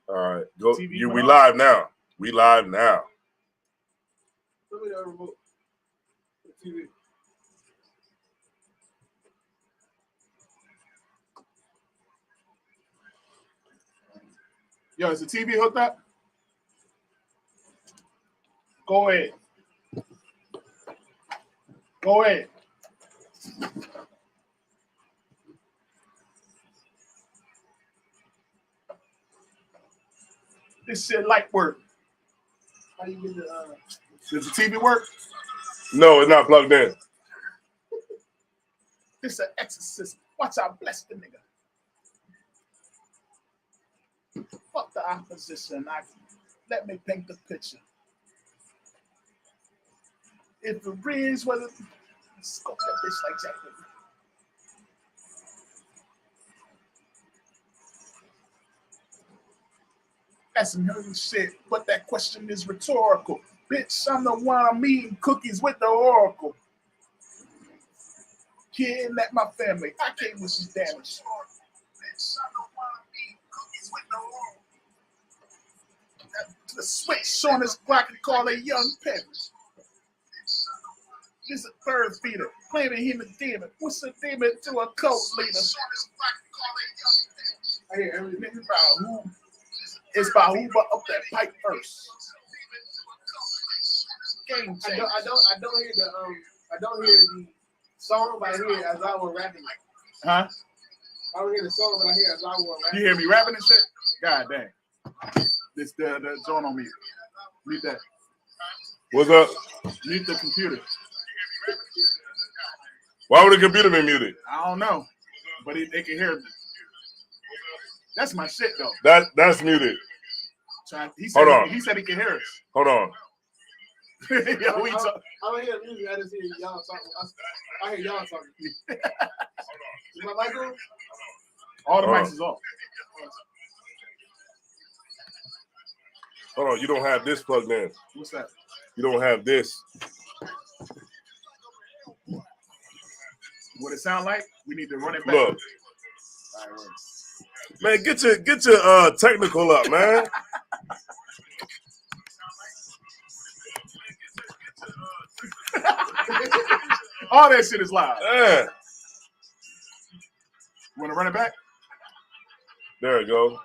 All right, go. We live now. We live now. Yo, is the TV hooked up? Go ahead. Go ahead. This shit light work. How you get the? Does the TV work? No, it's not plugged in. This is an exorcism. Watch out, bless the nigga. Fuck the opposition. Let me paint the picture. If it rains, well, scope that bitch like Jack. That's some heavy shit, but that question is rhetorical. Bitch, I'm the one I'm eating cookies with the oracle. Kidnap my family. I can't wish this damage. Bitch, I'm the one I'm eating cookies with the oracle. The switch on his block and call a young pimp. This is a bird feeder, claiming him a demon. What's a demon to a cult leader? I hear everything about who. It's about who but up that pipe first. Game changer. I don't hear the song, but I hear it as I was rapping. Huh? I don't hear the song, but I hear it as I was rapping. You hear me rapping and shit? God dang. This the joint on me. Mute that. What's up? Mute the computer. Why would the computer be muted? I don't know, but they can hear me. That's my shit though. That's muted. He said he can hear us. Hold on. Yo, I don't hear the music. I just hear y'all talking. I hear y'all talking. Is my mic on? All the mics is off. Hold on. You don't have this plugged in. What's that? You don't have this. What it sound like? We need to run it back. Look. All right, man, get your technical up, man. All that shit is live. Yeah. You want to run it back? There we go.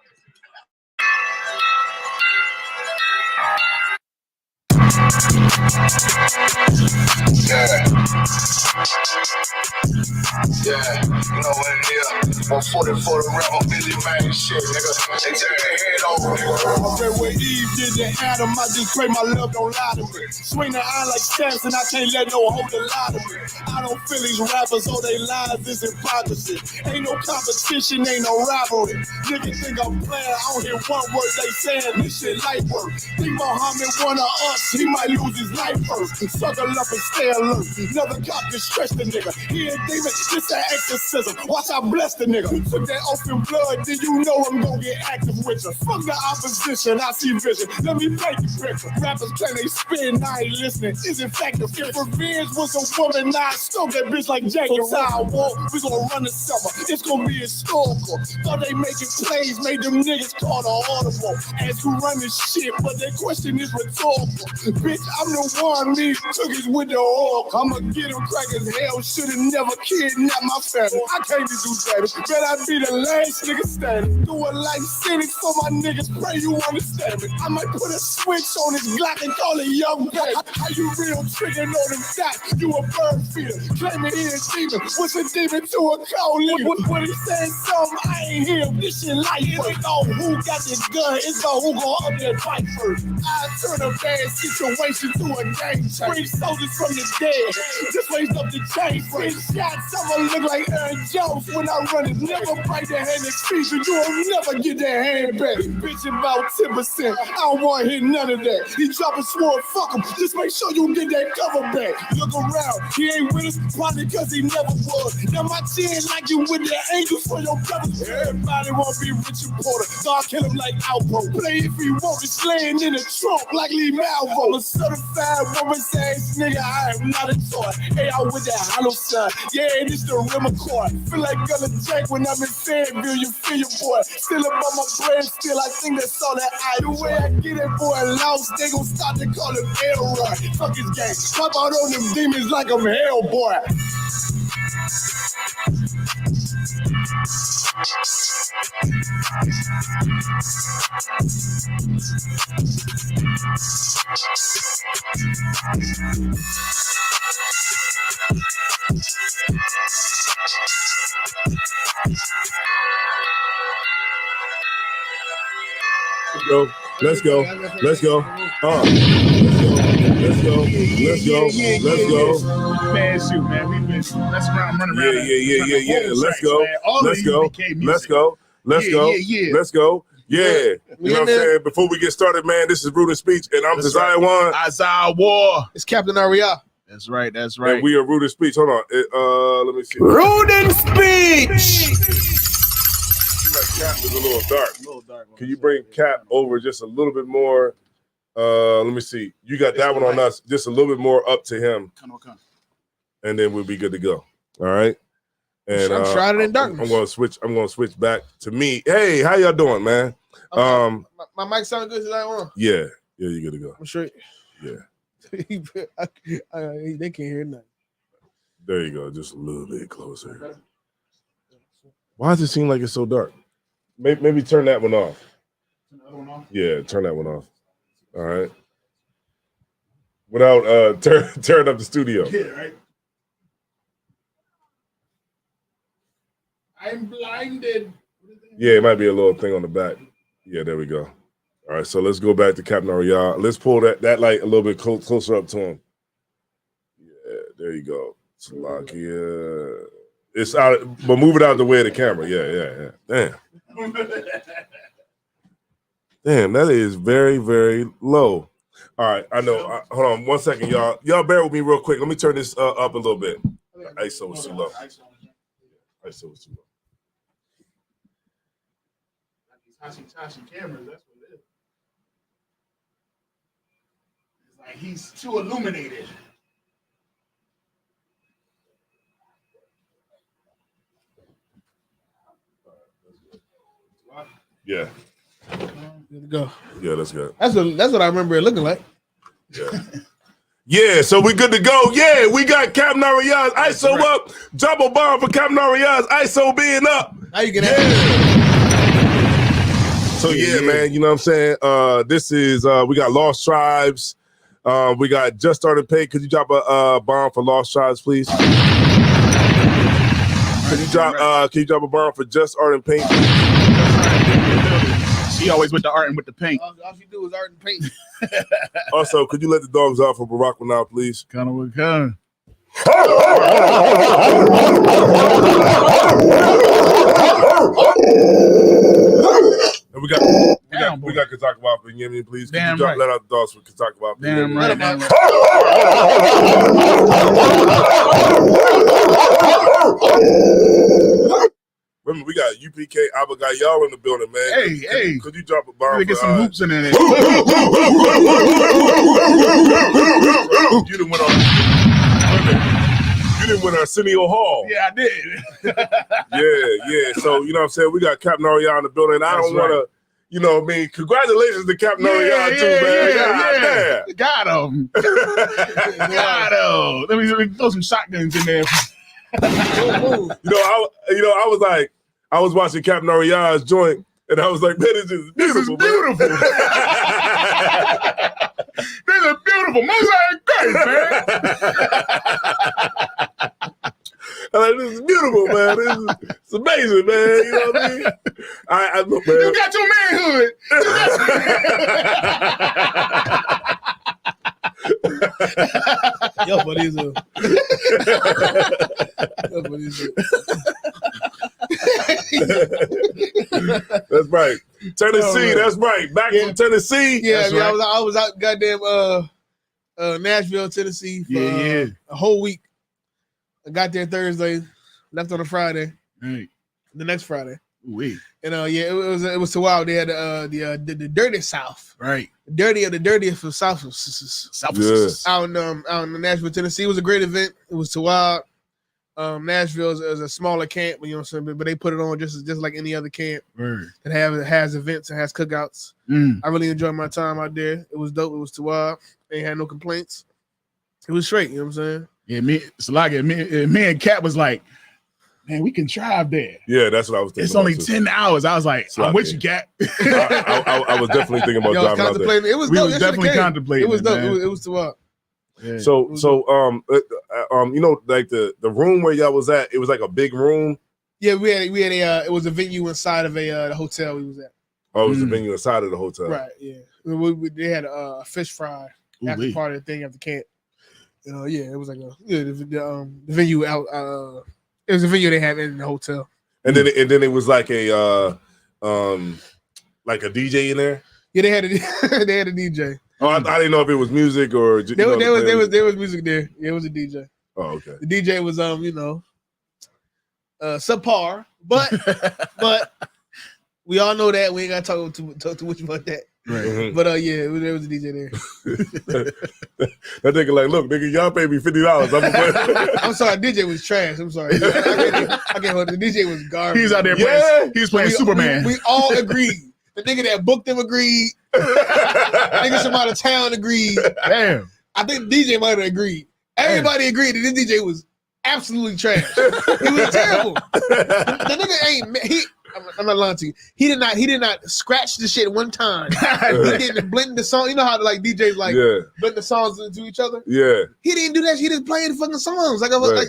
Yeah, you know what it is. 140 for the rebel, Billy man, shit, nigga. They take their head over, nigga. I read where Eve did to Adam. I just pray my love don't lie to me. Swing the eye like stamps and I can't let no holder lie to me. I don't feel these rappers or they lies is hypocrisy. Ain't no competition, ain't no rivalry. Niggas think I'm playing, I don't hear one word they saying. This shit light work. Think Muhammad one of us, he might lose his life first. Suckle up and stay alert. Another cop can stretch the nigga. He ain't demon, this an exorcism. Watch I bless the nigga. Took that open blood, then you know I'm gonna get active with you. Fuck the opposition, I see vision. Let me paint the picture. Rappers claim they spin, I ain't listening. Is effective. If revenge was a woman, now I stroke that bitch like Jackie. So I walk, we gonna run the summer. It's gonna be historical. Thought they making plays, made them niggas call the audible. As who run this shit, but their question is rhetorical. Bitch, I'm the one, me took it with the oil. I'ma get him crack as hell, should've never kidnapped my family. I can't do that. Bet I be the last nigga standing. Do a life sentence for my niggas, pray you understand me. I might put a switch on his Glock and call it young baby. How you real trigger know them shots? You a bird feeder, claiming he a demon. What's a demon to a cold leader? What he said something, I ain't hear. This shit life. It ain't all who got this gun, it's all who gon' up that fight first. I turn a bad situation to a game changer. Bring soldiers from the dead, just raise up the chain. Get shots, I'ma look like Aaron Jones when I run it. Never break the hand and speech, and you'll never get that hand back. Bitch about 10%, I don't wanna hear none of that. He dropping sword, fuck him, just make sure you get that cover back. Look around, he ain't with us, probably cause he never was. Now my chin like you with the angels for your brothers. Everybody wanna be Richard Porter, so I'll kill him like Alpo. Play if he want, it's laying in the trunk like Lee Malvo. I'm a certified woman's ass nigga. I am not a toy. Hey, I with that hollow son. Yeah, this the rim accord. Feel like Gunna Jack when I'm in Fayetteville. You feel your boy. Still up on my brain. Still, I think that's all that I. The way I get it, boy, lost. They gon' start to call him Elroy. Fuck his gang. Pop out on them demons like I'm Hellboy. Let's go. Let's go. Let's go. Man, shoot, man. We've been messing around, running around. Yeah. Let's go. Let's go. Yeah. You know what I'm saying? Before we get started, man, this is Rude and Speech, and I'm Desire One. Isaiah War. It's Captain Aria. That's right. And we are Rude and Speech. Hold on. Let me see. Rude and Speech. Cap is a little dark. Can you bring Cap over just a little bit more? Let me see. You got that one on us, just a little bit more up to him, and then we'll be good to go. All right. And I'm shrouded in darkness. I'm gonna switch back to me. Hey, how y'all doing, man? My mic sound good today, one. Yeah, you good to go. I'm sure. Yeah. They can't hear nothing. There you go. Just a little bit closer. Why does it seem like it's so dark? Maybe turn that one off. Yeah, turn that one off. All right. Without tearing up the studio. Yeah, right. I'm blinded. Yeah, it might be a little thing on the back. Yeah, there we go. All right, so let's go back to Captain Aria. Let's pull that light a little bit closer up to him. Yeah, there you go. Salakia. It's out, but move it out the way of the camera. Yeah. Damn, that is very, very low. All right, I know. Hold on 1 second, y'all. Y'all bear with me real quick. Let me turn this up a little bit. ISO was too low. ISO was too low. Tashi cameras, that's what it is. It's like he's too illuminated. Yeah. Good to go. Yeah, that's good. That's what I remember it looking like. Yeah. Yeah, so we good to go. Yeah, we got Captain Arias ISO up. Double bomb for Captain Arias ISO being up. How you get So yeah, man, you know what I'm saying? This is we got Lost Tribes. We got Just Started Pay. Could you drop a bomb for Lost Tribes, please? Can you drop a bomb for Just Art and Paint? She always with the art and with the paint. All she do is art and paint. Also, could you let the dogs out for Barack now, please? Kind of what kind. And we got Kazak Wap in Yemen, please. Could you let out the dogs for Kazak Wap? Damn right. Remember, we got UPK Abagay, y'all in the building, man. Hey. Could you drop a bomb? Get some hoops in there. You didn't win Arsenio Hall. Yeah, I did. Yeah. So, you know what I'm saying? We got Captain Aria in the building. I don't want to, you know what I mean? Congratulations to Captain Aria too, man. Yeah. Got him. Let me throw some shotguns in there. I was watching Captain Aria's joint, and I was like, man, this is beautiful. This is beautiful. Mosaic great, man. I'm like, this is beautiful, man. It's amazing, man. You know what I mean? I look, man. You got your manhood. Yo, buddy, That's right. Tennessee, that's right. Back from Tennessee. Yeah, right. I was out goddamn Nashville, Tennessee for a whole week. I got there Thursday, left on a Friday. Right. The next Friday, We Yeah, it was so wild. They had the dirty South, right. the dirtiest of South. Yeah. Out in Nashville, Tennessee. It was a great event. It was too wild. Nashville is a smaller camp, you know what I'm saying? But they put it on just like any other camp Word. that has events and has cookouts. Mm. I really enjoyed my time out there. It was dope. It was too wild. Ain't had no complaints. It was straight, you know what I'm saying? Yeah, me and Kat was like, man, we can drive there. Yeah, that's what I was thinking. It's only about, too. 10 hours. I was like, I'm with you, Kat. I was definitely thinking about Yo, I was driving out there. contemplating. It was We dope. was That should've definitely came. contemplating It was it, dope. man. It was too wild. Yeah. So you know, like the room where y'all was at, it was like a big room. Yeah, we had it was a venue inside of the hotel we was at. Oh, it was the venue inside of the hotel. Right, yeah. They had a fish fry after Ooh-wee. part of the thing after camp. Yeah, it was like the venue out. It was a venue they had in the hotel. And then it was like a DJ in there. Yeah, they had a DJ. Oh, I didn't know if it was music or There was music there. Yeah, it was a DJ. Oh, okay. The DJ was subpar, but we all know that we ain't gotta talk too much about that. Right. Mhm. But there was a DJ there. That nigga like, look, nigga, y'all pay me $50. I'm sorry, DJ was trash. I'm sorry. I can't hold it. The DJ was garbage. He was out there Yeah. playing. He was playing Superman. We all agreed. The nigga that booked him agreed. Niggas from out of town agreed. Damn. I think the DJ might have agreed. Everybody agreed that this DJ was absolutely trash. He was terrible. The nigga ain't. I'm not lying to you. He did not scratch the shit one time. He didn't blend the song. You know how like DJs Yeah. blend the songs into each other. Yeah. He didn't do that. He just played the fucking songs. Like I was Right.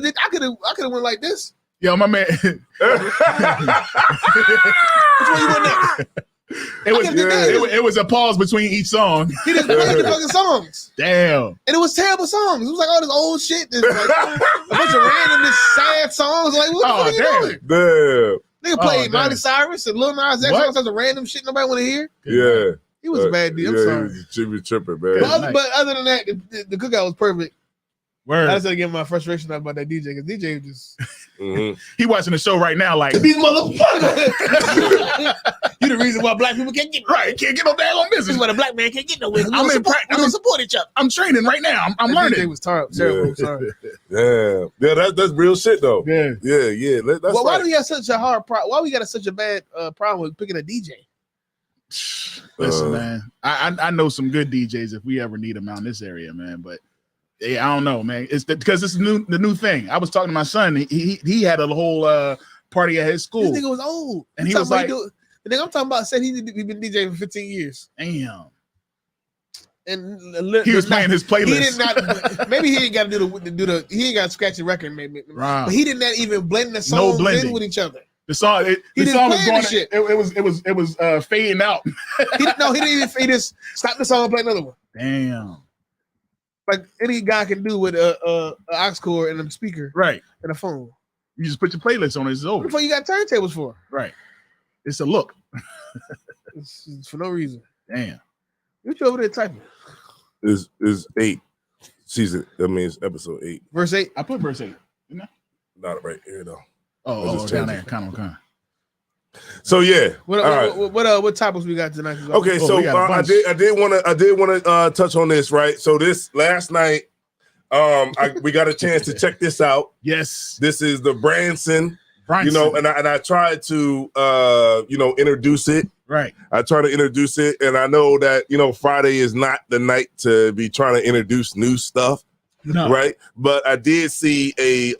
like, I could have went like this. Yo, my man. Which one you want next? It was a pause between each song. He just played the fucking songs. Damn. And it was terrible songs. It was like all this old shit. This, like, a bunch of random this sad songs. Like, what the fuck are you doing? Damn. Nigga played damn. Miley Cyrus and Lil Nas X, all sorts of random shit nobody want to hear. Yeah. He was a bad dude. I'm sorry. He was tripping, man. But other than that, the cookout was perfect. Word. I just had to get my frustration out about that DJ because DJ just He watching the show right now, like these motherfuckers. You the reason why black people can't get right, can't get no daggone This is business. why the black man can't get nowhere. We I'm don't in practice. we don't support each other. I'm training right now. I'm That learning. DJ was terrible. I'm sorry. Yeah, that's real shit though. Yeah. Yeah. That's Well, why like, do we have such a hard problem? Why we got such a bad problem with picking a DJ? Listen, man. I know some good DJs if we ever need them out in this area, man. But yeah, I don't know, man. It's because it's the new thing. I was talking to my son. He had a whole party at his school. This nigga was old, And he was like- the nigga I'm talking about said he been DJing for 15 years, Damn. and He was playing his playlist. He did not. Maybe he ain't got to do the. He ain't got to scratch the record, maybe. Right. But he did not even blend the No songs blending. in with each other. The song, He the didn't song was play going. the shit. It was fading out. He didn't even. He just stopped the song and played another one. Damn. Like any guy can do with a aux cord and a speaker Right. and a phone. You just put your playlist on. It's What over. the fuck you got turntables for? Right. It's a look. It's for no reason. Damn. What you over there typing? is 8 season. That means episode 8. Verse 8. I put verse 8. Not right here though. Oh, just down changing. there. Kind of. So yeah. All right. What topics we got tonight? Okay, Oh, so we got a I bunch. did want to touch on this, right? So this last night, we got a chance to check this out. Yes. This is the Branson, Bronson. you know, and I tried to introduce it. Right. I try to introduce it, and I know that Friday is not the night to be trying to introduce new stuff, No. right? But I did see a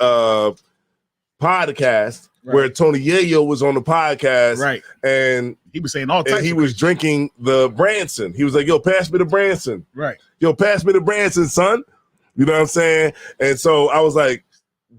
podcast where Tony Yayo was on the podcast, Right. and He was saying all types. and he of was crazy- drinking the Branson. He was like, yo, pass me the Branson. right. Yo, pass me the Branson, son. You know what I'm saying? And so I was like,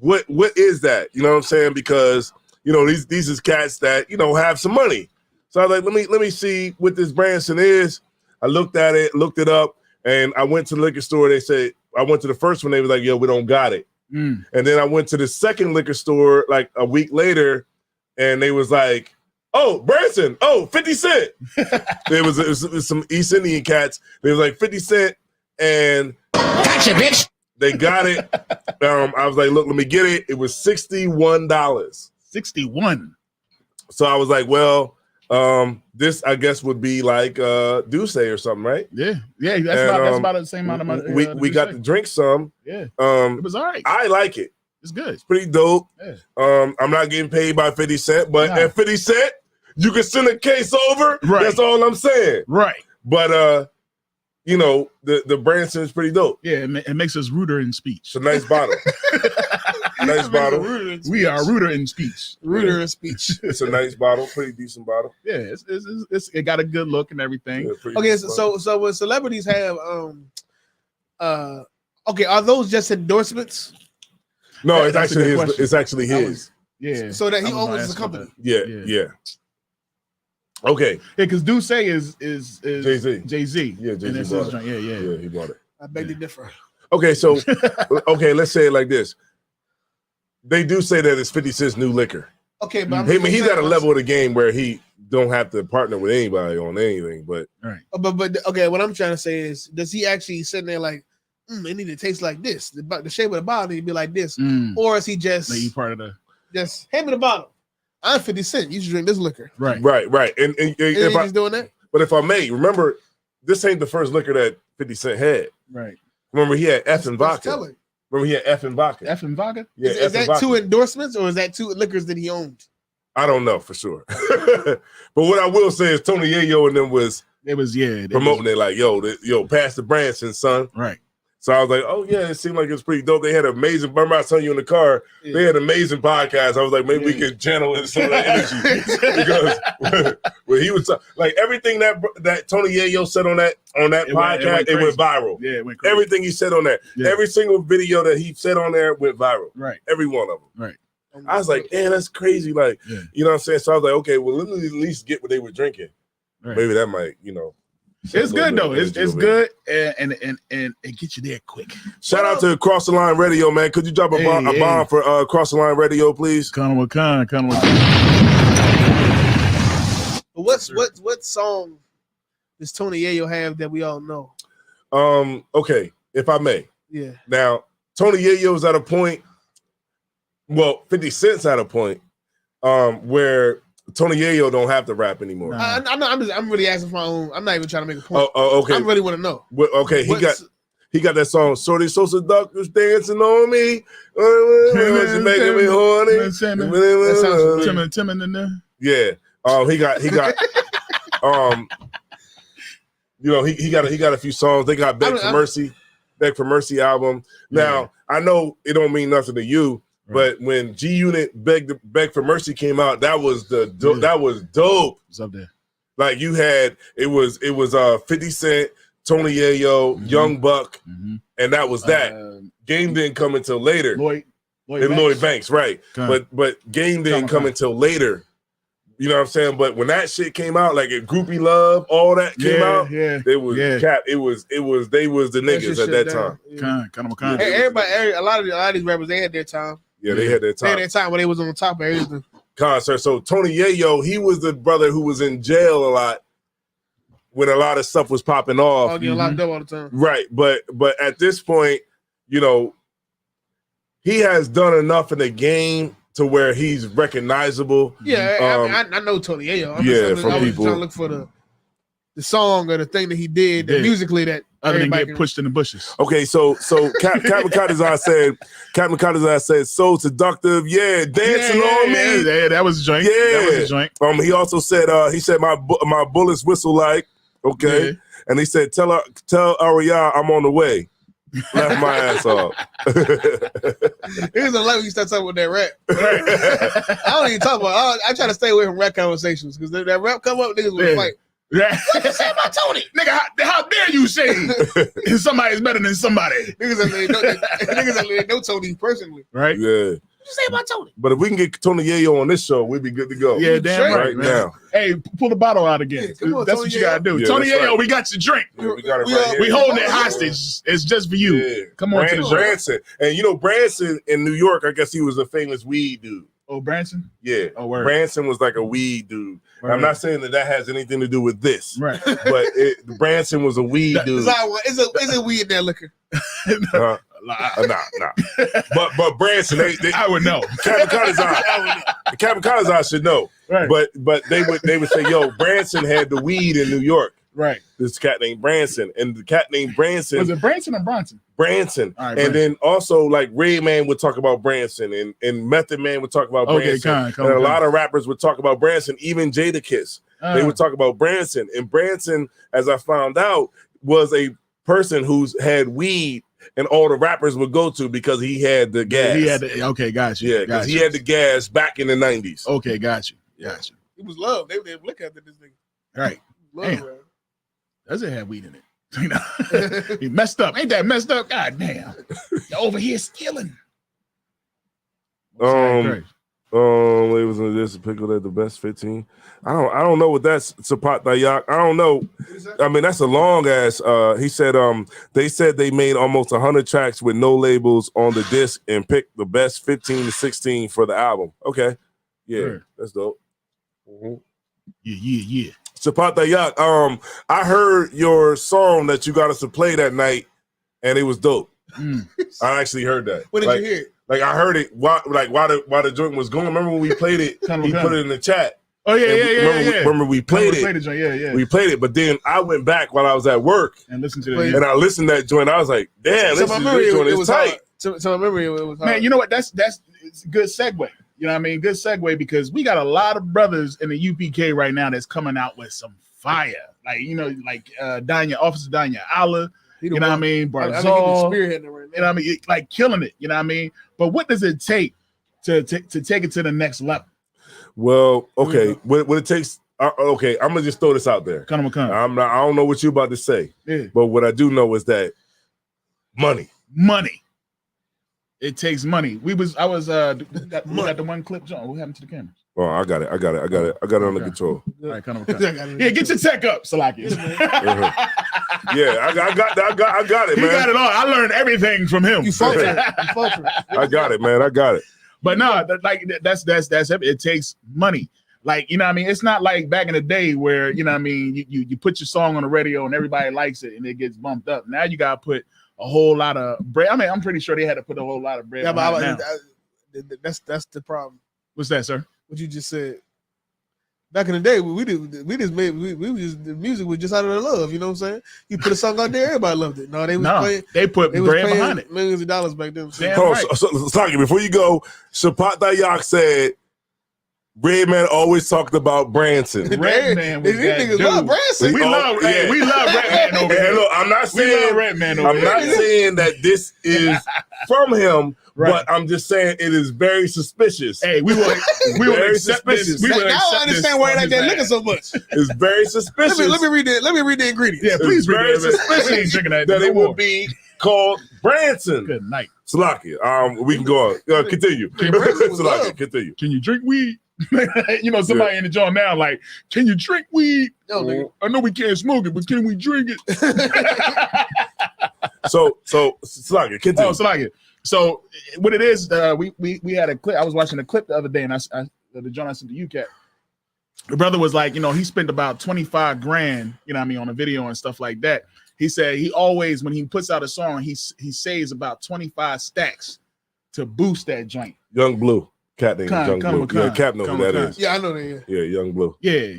what is that? You know what I'm saying? Because, these is cats that, have some money. So I was like, let me see what this Branson is. I looked at it, looked it up, and I went to the liquor store. They said, I went to the first one. They was like, yo, we don't got it. Mm. And then I went to the second liquor store like a week later, and they was like, oh, Branson, 50 Cent. It was some East Indian cats. They was like 50 Cent, and Gotcha, bitch. they got it. I was like, look, let me get it. It was $61. 61. So I was like, well, this I guess would be like Douce or something, right? Yeah, that's about the same amount of money. We got to drink some. Yeah, it was all right. I like it. It's good. It's pretty dope. Yeah. I'm not getting paid by 50 Cent, but Nah. at 50 Cent, you can send a case over. Right. That's all I'm saying. Right. But you know, the Branson is pretty dope. Yeah, it makes us ruder in speech. It's a nice bottle. Nice bottle. We are ruder in speech. Ruder in speech. It's a nice bottle, pretty decent bottle. Yeah, it got a good look and everything. Yeah, pretty Okay, decent bottle. so when celebrities have okay, are those just endorsements? No, it's That's a actually good his. question. It's actually I his. was- Yeah. So that he I was gonna owns ask the about company. Yeah, Yeah. yeah. Okay. Yeah, because Douce is Jay-Z. Jay-Z. Yeah, Jay-Z And that's bought his it. joint. Yeah. Yeah, he bought it. I beg to differ. Okay, so okay, let's say it like this. They do say that it's 50 Cent's new liquor. Okay, but He's at a level of the game where he don't have to partner with anybody on anything. But But okay, what I'm trying to say is, does he actually sitting there like, it need to taste like this? The shape of the bottle need to be like this, or is he just Like you part of the just hand me the bottle? I'm 50 Cent. You should drink this liquor. right. And And if he's doing that. but if I may, remember, this ain't the first liquor that 50 Cent had. Right. Remember, he had F and Let's vodka. tell it. Remember, he had F and vodka. F and vodka? Yeah, Is F and that vodka. two endorsements or is that two liquors that he owned? I don't know for sure. But what I will say is Tony Yayo and them was It was promoting it like, yo, pass the Branson, son. Right. So I was like, oh yeah, it seemed like it's pretty dope. They had amazing. Remember I telling you in the car, they had amazing podcasts. I was like, maybe we could channel in some of that energy because when he was like everything that Tony Yayo said on that podcast, it went viral. Yeah, it went crazy. Everything he said on that, every single video that he said on there went viral. Right. Every one of them. Right. I was like, man, that's crazy. Like, you know what I'm saying? So I was like, okay, well, let me at least get what they were drinking. Right. Maybe that might, It's good though. It's good and it gets you there quick. Shout out to Cross the Line Radio, man. Could you drop a bomb for Cross the Line Radio, please? Conway Khan. But what song does Tony Yayo have that we all know? Okay, if I may. Yeah. Now, Tony Yayo's at a point. Well, 50 Cent's at a point where Tony Yayo don't have to rap anymore. I'm really asking for my own. I'm not even trying to make a point. Okay. I really want to know. Okay, he got that song. Shorty so seductive, dancing on me. She making me horny. That sounds Tim in there. Yeah. He got he got a few songs. They got Beg for Mercy album. Now, I know it don't mean nothing to you, but when G Unit Beg for Mercy came out, that was that was dope. It's up there. Like you had it was 50 Cent, Tony Yayo, Young Buck, and that was that. Game didn't come until later. Lloyd Banks, right? But Game didn't come until later. You know what I'm saying? But when that shit came out, like Groupie Love, all that came out, it was Cap. They was the niggas at that time. Everybody, a lot of these rappers, they had their time. Yeah, they had their time. They had their time when they was on the top of everything. Concert. So Tony Yayo, he was the brother who was in jail a lot when a lot of stuff was popping off. Oh, getting locked up all the time. Right, but at this point, he has done enough in the game to where he's recognizable. Yeah, I know Tony Yayo. I'm just trying to look for the song or the thing that he did musically that other than get pushed in the bushes. Okay, so Captain Kadazai said so seductive, dancing on me. Yeah, that was a joint. Yeah, that was a joint. He also said my bullets whistle like and he said tell Aria I'm on the way. Left my ass off. It was a lot when you start talking about that rap. I don't even talk about. I try to stay away from rap conversations because that rap come up, niggas will fight. What you say about Tony? Nigga, how dare you say somebody's better than somebody? Niggas that know Tony personally. Right? Yeah. What you say about Tony? But if we can get Tony Yayo on this show, we'd be good to go. Yeah, damn right now. Hey, pull the bottle out again. Yeah, on, that's Tony what you gotta do. Yeah, Tony Yayo, right. we got your drink. Yeah, we got it right here. We holding it hostage. It's just for you. Yeah. Come on to the show. Branson. And Branson in New York, I guess he was a famous weed dude. Oh, Branson? Yeah. Oh, word. Branson was like a weed dude. I'm not saying that has anything to do with this. Right. But Branson was a weed dude. Is it weed in that liquor? Nah. But Branson, they I would know. Captain Kadazai should know. Right. But they would say, yo, Branson had the weed in New York. Right. This cat named Branson, and the cat named Branson. Was it Branson or Bronson? Branson. All right, and Branson. then also like Redman would talk about Branson, and Method Man would talk about Branson. And a lot of rappers would talk about Branson, even Jadakiss. They would talk about Branson. And Branson, as I found out, was a person who's had weed and all the rappers would go to because he had the gas. He had the, okay, got you. Yeah, because he had the gas back in the 90s. Okay, got you. Got you. It was love. They look after this nigga. Right. Love, Damn. man. Does it have weed in it? You know, he messed up. Ain't that messed up? God damn. You're over here stealing. It was in this pickle at the best 15. I don't know what that's Sapat Dayak. I don't know. I mean, that's a long ass. He said they said they made almost 100 tracks with no labels on the disc and picked the best 15 to 16 for the album. Okay. Yeah, Sure. That's dope. Yeah. Sapat Dayak. I heard your song that you got us to play that night, and it was dope. I actually heard that. When did you hear it? Like I heard it while the joint was going. Remember when we played it? He put it in the chat. Oh yeah. Remember we played it. Yeah. We played it, but then I went back while I was at work And listen to it. and I listened to that joint. I was like, damn, this joint is tight. So I remember it was hard. Man, you know what? That's it's a good segue. You know what I mean? Good segue because we got a lot of brothers in the UPK right now that's coming out with some fire. Like, you know, like Officer Danya Allah, you know what I mean? Barzal, spearheading it right now. you know what I mean? Like killing it, you know what I mean? But what does it take to take it to the next level? Well, okay, what it takes. Okay, I'm gonna just throw this out there. Come. I don't know what you're about to say, Yeah. but what I do know is that money. It takes money. We got the one clip, John. What happened to the camera? Oh, I got it under control. All right, come. Yeah, get your tech up, Salaki. Yeah, I got it, He man. got it all. I learned everything from him. You faltered. I got it, man. I got it. But no, that's it takes money. Like, you know what I mean? It's not like back in the day where, you know what I mean, you put your song on the radio and everybody likes it and it gets bumped up. Now you gotta put a whole lot of bread. I mean, I'm pretty sure they had to put a whole lot of bread. Yeah, but now. that's the problem. What's that, sir? What you just said. Back in the day, the music was just out of the love. You know what I'm saying? You put a song out there, everybody loved it. No, they put bread behind it. Millions of dollars back then. Damn Hold right. on, so Saki, before you go, Sapat Dayak said Redman always talked about Branson. Redman was These that niggas dude. love Branson. We love Redman over And here. look, I'm not We love saying Redman over I'm here. not saying that this is from him, Right. but I'm just saying it is very suspicious. Hey, we will Very accept this. suspicious. We will Now I accept this understand why you from like that his liquor ass. so much. It's very suspicious Let me read the ingredients. Yeah, please It's very read it. suspicious We ain't drinking that that no it will more. be called Branson. Good night. Salaki, we can go on. Continue. Branson was Salaki, love. continue. Can you drink weed? You know, somebody in the joint now, like, can you drink weed? No, nigga. I know we can't smoke it, but can we drink it? So Salaki, continue. Oh, so like it. So what it is, we had a clip. I was watching a clip the other day, and the joint I sent to UCAT. The brother was like, you know, he spent about 25 grand, you know what I mean, on a video and stuff like that. He said he always, when he puts out a song, he saves about 25 stacks to boost that joint. Young Blue. Cat name is Come, Young come, Blue. Yeah, come, Cap know come, who that come. is. Yeah, I know that. Yeah, Young Blue. Yeah,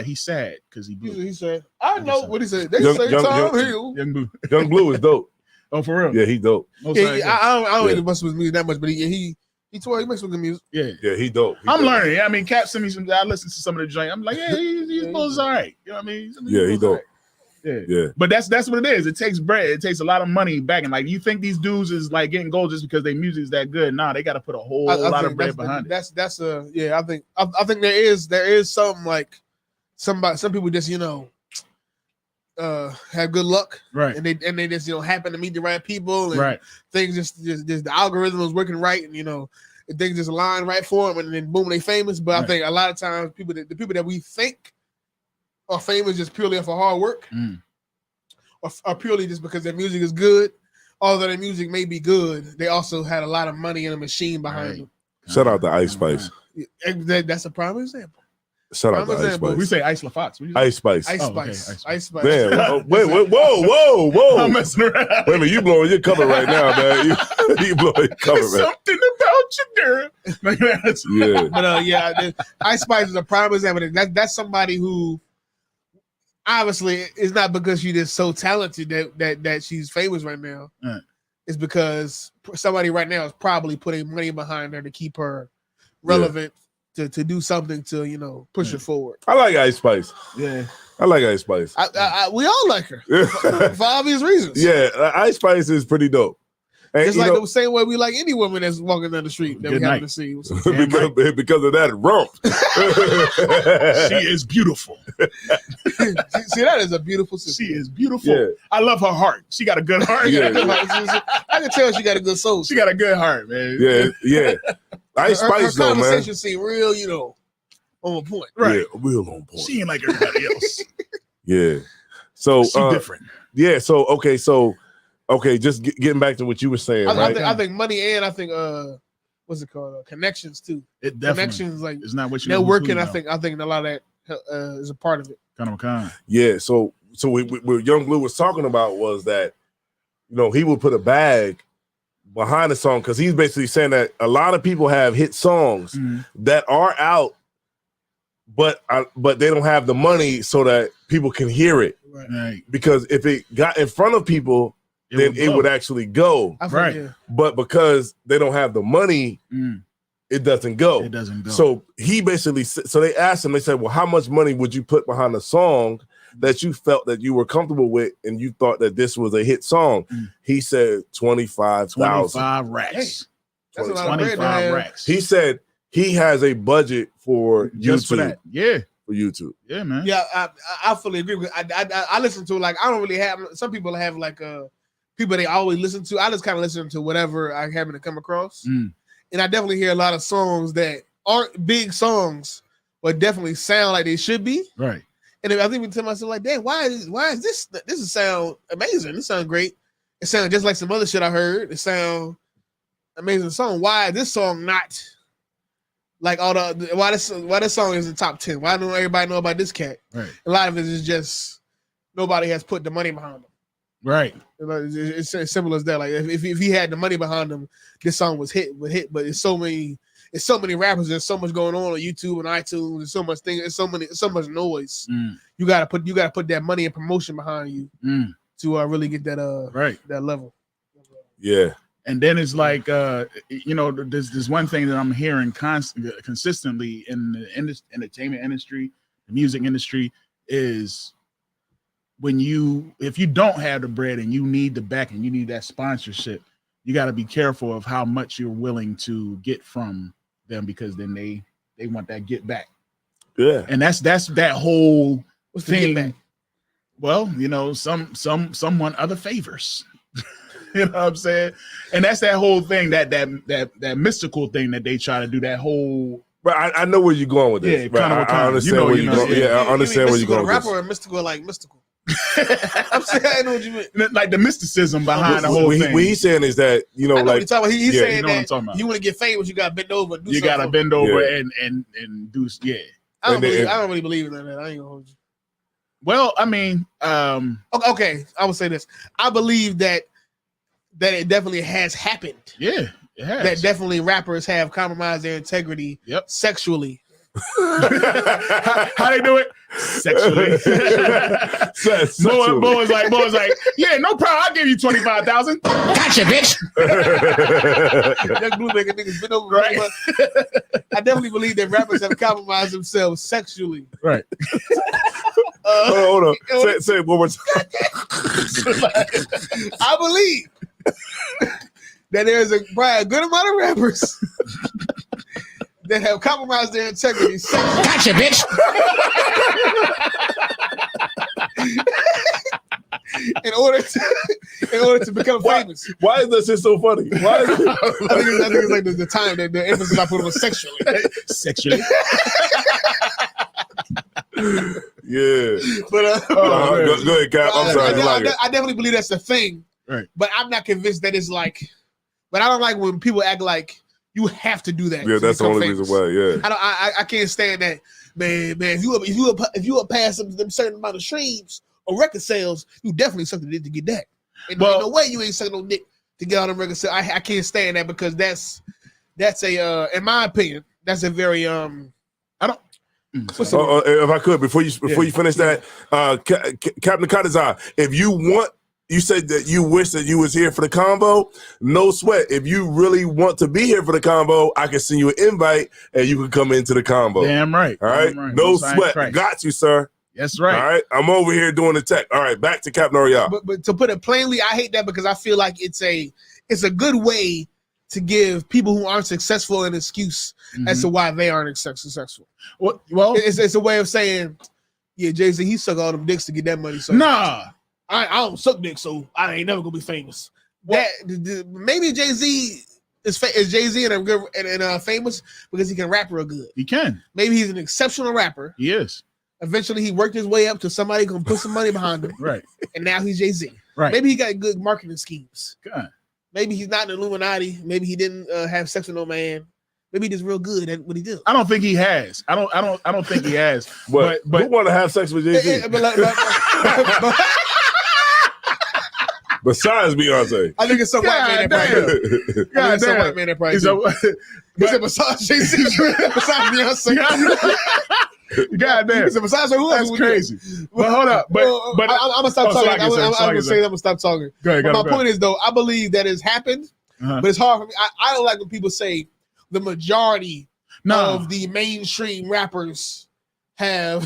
He's sad because he blew. He said, I know what he said. They Young- say young- Tom young- Hill. Young Blue. Young Blue is dope. Oh, for real? Yeah, he dope. Most Yeah, likely. I don't Yeah. even mess with his music that much, but he makes some good music. Yeah. Yeah, he dope. He I'm dope. learning. Yeah, I mean, Cap sent me some. I listened to some of the joint. I'm like, yeah, he's all right. You know what I mean? Yeah, he dope. Yeah. Yeah. But that's what it is. It takes bread. It takes a lot of money back. And like, you think these dudes is like getting gold just because their music is that good? Nah, they got to put a whole lot of bread behind it. That's yeah. I think there is something like some people just have good luck, Right. and they just happen to meet the right people, and Right. things just the algorithm is working right, and and things just align right for them, and then boom, they famous. But I Right. think a lot of times the people that we think are famous just purely off of hard work, or purely just because their music is good. Although their music may be good, they also had a lot of money and a machine behind Right. them. Shout out to Ice Spice. That's a prime example. Shout out to Parmesan Ice boots. We Spice. say Ice LaFox. What you say? Ice Spice. Ice Oh, okay, Spice. Ice Ice Spice. Damn. Oh, wait, whoa. I'm messing around. Wait a minute, you blowing your cover right now, man. You blowing your cover, man. Something about you, girl. Like that's- Yeah. But Ice Spice is a prime example. That's somebody who obviously it's not because she's just so talented that she's famous right now. Right. It's because somebody right now is probably putting money behind her to keep her relevant, to do something to push her forward. I like Ice Spice. yeah. I like Ice Spice. We all like her for obvious reasons. Yeah, Ice Spice is pretty dope. And, It's you like know, the same way we like any woman that's walking down the street that Good we happen night. to see. because of that rump. She is beautiful. See, that is a beautiful sister. She is beautiful. Yeah. I love her heart. She got a good heart. Yeah. I can tell she got a good soul. She got a good heart, man. Yeah. Ice her Spice, though, man. conversation seem real, on point. Right. Yeah, real on point. She ain't like everybody else. Yeah. So, She different. yeah. So, okay. Just getting back to what you were saying, right? I think money and I think what's it called? Connections too. It definitely Connections like it's not what you know who's networking. who, I think a lot of that is a part of it. Kind of a con. Yeah. So what Young Blue was talking about was that, he would put a bag behind the song because he's basically saying that a lot of people have hit songs that are out, but they don't have the money so that people can hear it. Right. Because if it got in front of people, then it would actually go. I think, Right. yeah. But because they don't have the money, it doesn't go. It doesn't go. So he basically, so they asked him, they said, well, how much money would you put behind a song that you felt that you were comfortable with and you thought that this was a hit song? He said 25,000. 25 racks. That's a lot of bread to 25 have. racks. He said he has a budget for just YouTube. for that. Yeah. For YouTube. Yeah, man. Yeah, I fully agree with. I listen to like I don't really have. Some people have like people they always listen to. I just kind of listen to whatever I happen to come across, and I definitely hear a lot of songs that aren't big songs, but definitely sound like they should be. Right. And I think to myself like, damn, why is this? This is sound amazing. This sounds great. It sounds just like some other shit I heard. It sound amazing song. Why is this song not like all the why this song is in top 10? Why don't everybody know about this cat? Right. A lot of it is just nobody has put the money behind them. Right. It's as simple as that. Like if he had the money behind him, this song would hit. But it's so many rappers. There's so much going on YouTube and iTunes. There's so much things. It's so much noise. You gotta put that money and promotion behind you to really get that right that level. Yeah. And then it's like there's one thing that I'm hearing consistently in the entertainment industry, the music industry, is if you don't have the bread and you need the back and you need that sponsorship, you got to be careful of how much you're willing to get from them, because then they want that get back. Yeah. And that's that whole What's the get thing. back? Well, someone other favors. You know what I'm saying? And that's that whole thing, that mystical thing that they try to do, that whole. But I know where you're going with this. Yeah, but kind of I understand where you're going. Yeah, I understand where you're going with rapper this. or mystical, like mystical. I'm saying I know what you mean. Like the mysticism behind the whole What thing. he's saying is that, I know what like, you're talking about. He's yeah, saying you know what I'm that talking about. you want to get famous, you got to bend over. And do You got to something. bend over Yeah. and do, yeah. I don't and- really believe in that. I ain't gonna hold you. Well, I mean, Okay, I would say this. I believe that it definitely has happened. yeah, it has. That definitely rappers have compromised their integrity sexually. How they do it? Sexually. Sexually. Boy was like, yeah, no problem. I'll give you 25,000. Gotcha, bitch. Young Blue making niggas bend over. Right. I definitely believe that rappers have compromised themselves sexually. Right. Hold on. Say it one more time. I believe that there's probably a good amount of rappers that have compromised their integrity sexually. Gotcha, bitch. in order to become famous. Why is this shit so funny? Why is it? I think it's like the time that the emphasis I put on sexually. Sexually. Yeah. But Go ahead, Cap. I'm sorry. You like it. I definitely believe that's the thing. Right. But I'm not convinced that it's like. But I don't like when people act like you have to do that. Yeah, to that's the become only famous. reason why. Yeah. I can't stand that. man, if you pass them certain amount of streams or record sales, you definitely suck the dick to get that. And Well- ain't no way you ain't sucking no dick to get all them record sales. I can't stand that because that's a in my opinion, that's a very what's the If I could, before you finish that, Captain Kadazai, if you want, you said that you wish that you was here for the combo. No sweat. If you really want to be here for the combo, I can send you an invite and you can come into the combo. Damn right. All right. Damn right. No Most High sweat. Christ. Got you, sir. That's right. All right. I'm over here doing the tech. All right. Back to Captain Oriel. but to put it plainly, I hate that because I feel like it's a good way to give people who aren't successful an excuse as to why they aren't successful. Well, It's a way of saying, yeah, Jay-Z, he suck all them dicks to get that money. So nah. I don't suck dick, so I ain't never gonna be famous. Maybe Jay-Z is Jay-Z and famous because he can rap real good. He can. Maybe he's an exceptional rapper. He is. Eventually, he worked his way up to somebody gonna put some money behind him, Right. and now he's Jay-Z. Right. Maybe he got good marketing schemes. God. Maybe he's not an Illuminati. Maybe he didn't have sex with no man. Maybe he's just real good at what he does. I don't think he has. I don't think he has. But who want to have sex with Jay-Z? Besides Beyonce. I think it's some white man that probably. God It's some damn. white man that probably. Is Besides Jay-Z, besides Beyonce. God damn. Besides who else? That's crazy. But hold up. But I'm gonna stop talking. I'm gonna say I'm gonna stop talking. Go ahead, But go my point is though, I believe that it's happened, but it's hard for me. I don't like when people say the majority of the mainstream rappers have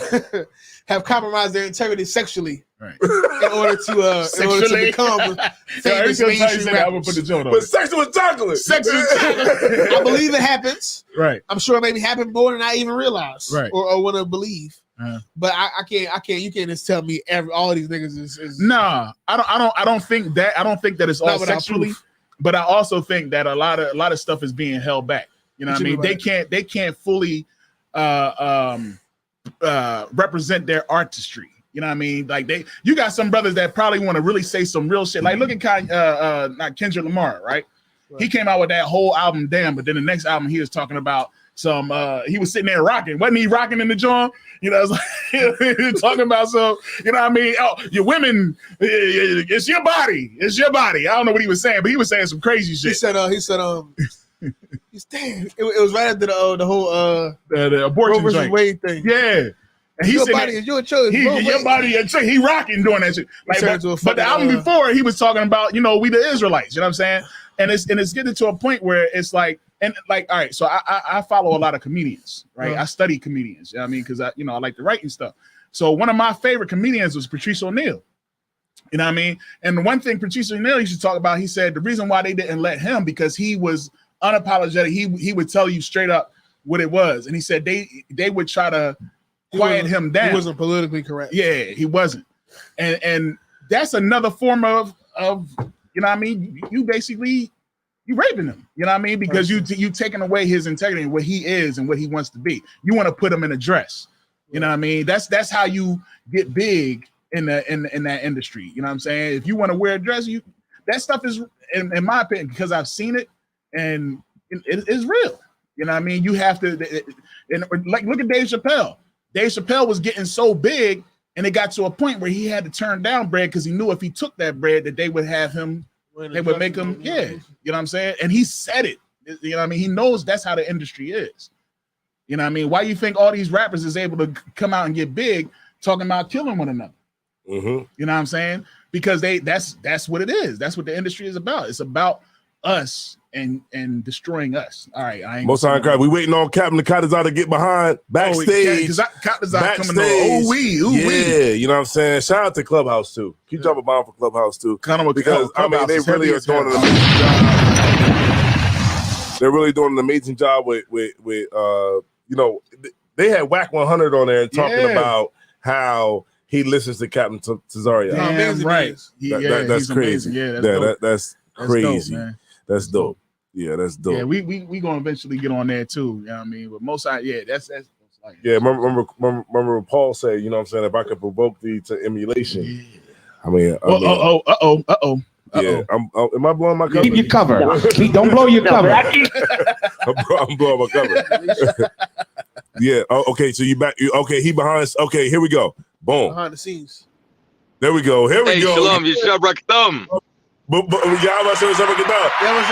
compromised their integrity sexually. Right. In order to become famous mainstream rappers. But sex with chocolate. I believe it happens. Right. I'm sure it maybe happened more than I even realized, Right. or want to believe. But I can't. You can't just tell me all these niggas is. Nah, I don't think that. I don't think that it's all sexually. proof. But I also think that a lot of stuff is being held back. You know what I mean? Right. They can't fully represent their artistry. You know what I mean? Like you got some brothers that probably want to really say some real shit. Like look at not Kendrick Lamar, right? He came out with that whole album, damn. But then the next album, he was talking about some. He was sitting there rocking, wasn't he? Rocking in the joint, you know. It's like, talking about some, you know what I mean? Oh, your women, it's your body, it's your body. I don't know what he was saying, but he was saying some crazy shit. He said, damn. It was right after the whole the abortion Roe versus joint. Wade thing. Yeah. And Your body is your choice. Your body, he rocking doing that shit. Like, but the album before, he was talking about, we the Israelites. You know what I'm saying? And it's getting to a point where it's like, and like, all right. So I follow a lot of comedians, right? I study comedians. You know what I mean? Because I like to write and stuff. So one of my favorite comedians was Patrice O'Neal. You know what I mean? And the one thing Patrice O'Neal used to talk about, he said the reason why they didn't let him because he was unapologetic. He would tell you straight up what it was, and he said they would try to quiet him down. He wasn't politically correct. Yeah, he wasn't. And that's another form of you know what I mean? You basically raping him. You know what I mean? Because you taking away his integrity and what he is and what he wants to be. You want to put him in a dress. You know what I mean? That's how you get big in that industry. You know what I'm saying? If you want to wear a dress, that stuff is in my opinion, because I've seen it and it is real. You know what I mean? You have to and like look at Dave Chappelle. Dave Chappelle was getting so big, and it got to a point where he had to turn down bread because he knew if he took that bread that they would have him, they would make him, you know what I'm saying? And he said it, you know what I mean? He knows that's how the industry is. You know what I mean? Why you think all these rappers is able to come out and get big talking about killing one another? Mm-hmm. You know what I'm saying? Because that's what it is. That's what the industry is about. It's about us and destroying us. All right, I ain't Most High Christ. We waiting on Captain Kadazai to get behind backstage. Backstage coming to yeah, you know what I'm saying? Shout out to Clubhouse too. Keep dropping a bomb for Clubhouse too. Because I mean they really are doing an amazing job. They're really doing an amazing job with they had Whack 100 on there talking about how he listens to Captain Tazaria. Damn right. That's crazy. That's crazy. Dope, that's dope. Yeah, that's dope. Yeah, we gonna eventually get on there too. You know what I mean? But most that's like remember Paul said, you know what I'm saying, if I could provoke thee to emulation. I mean, yeah, am I blowing my cover? Keep your cover. Don't blow your cover. I'm blowing my cover. Yeah. Oh, okay. So you back? Okay. He behind us. Okay. Here we go. Boom. Behind the scenes. There we go. Here we Hey, go. Shalom, you shall break thumb. But y'all about to say something about. Yeah, what's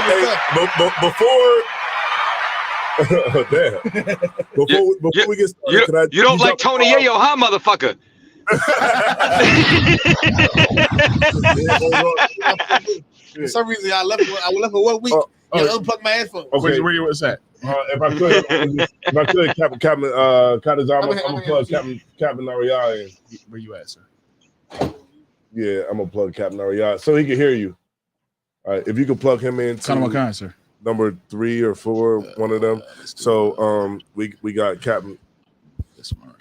Hey, before we get started, You don't like Tony Yayo, huh, motherfucker? For some reason, I left for 1 week. Unplug my headphones. Okay. Where you was at? If I could, Captain Kadazar, I'm gonna plug Captain Ariya in. Where you at, sir? Yeah, I'm gonna plug Captain Ariya so he can hear you. All right, if you can plug him in Kind of what kind, sir? number 3 or 4, one of them. So we got Captain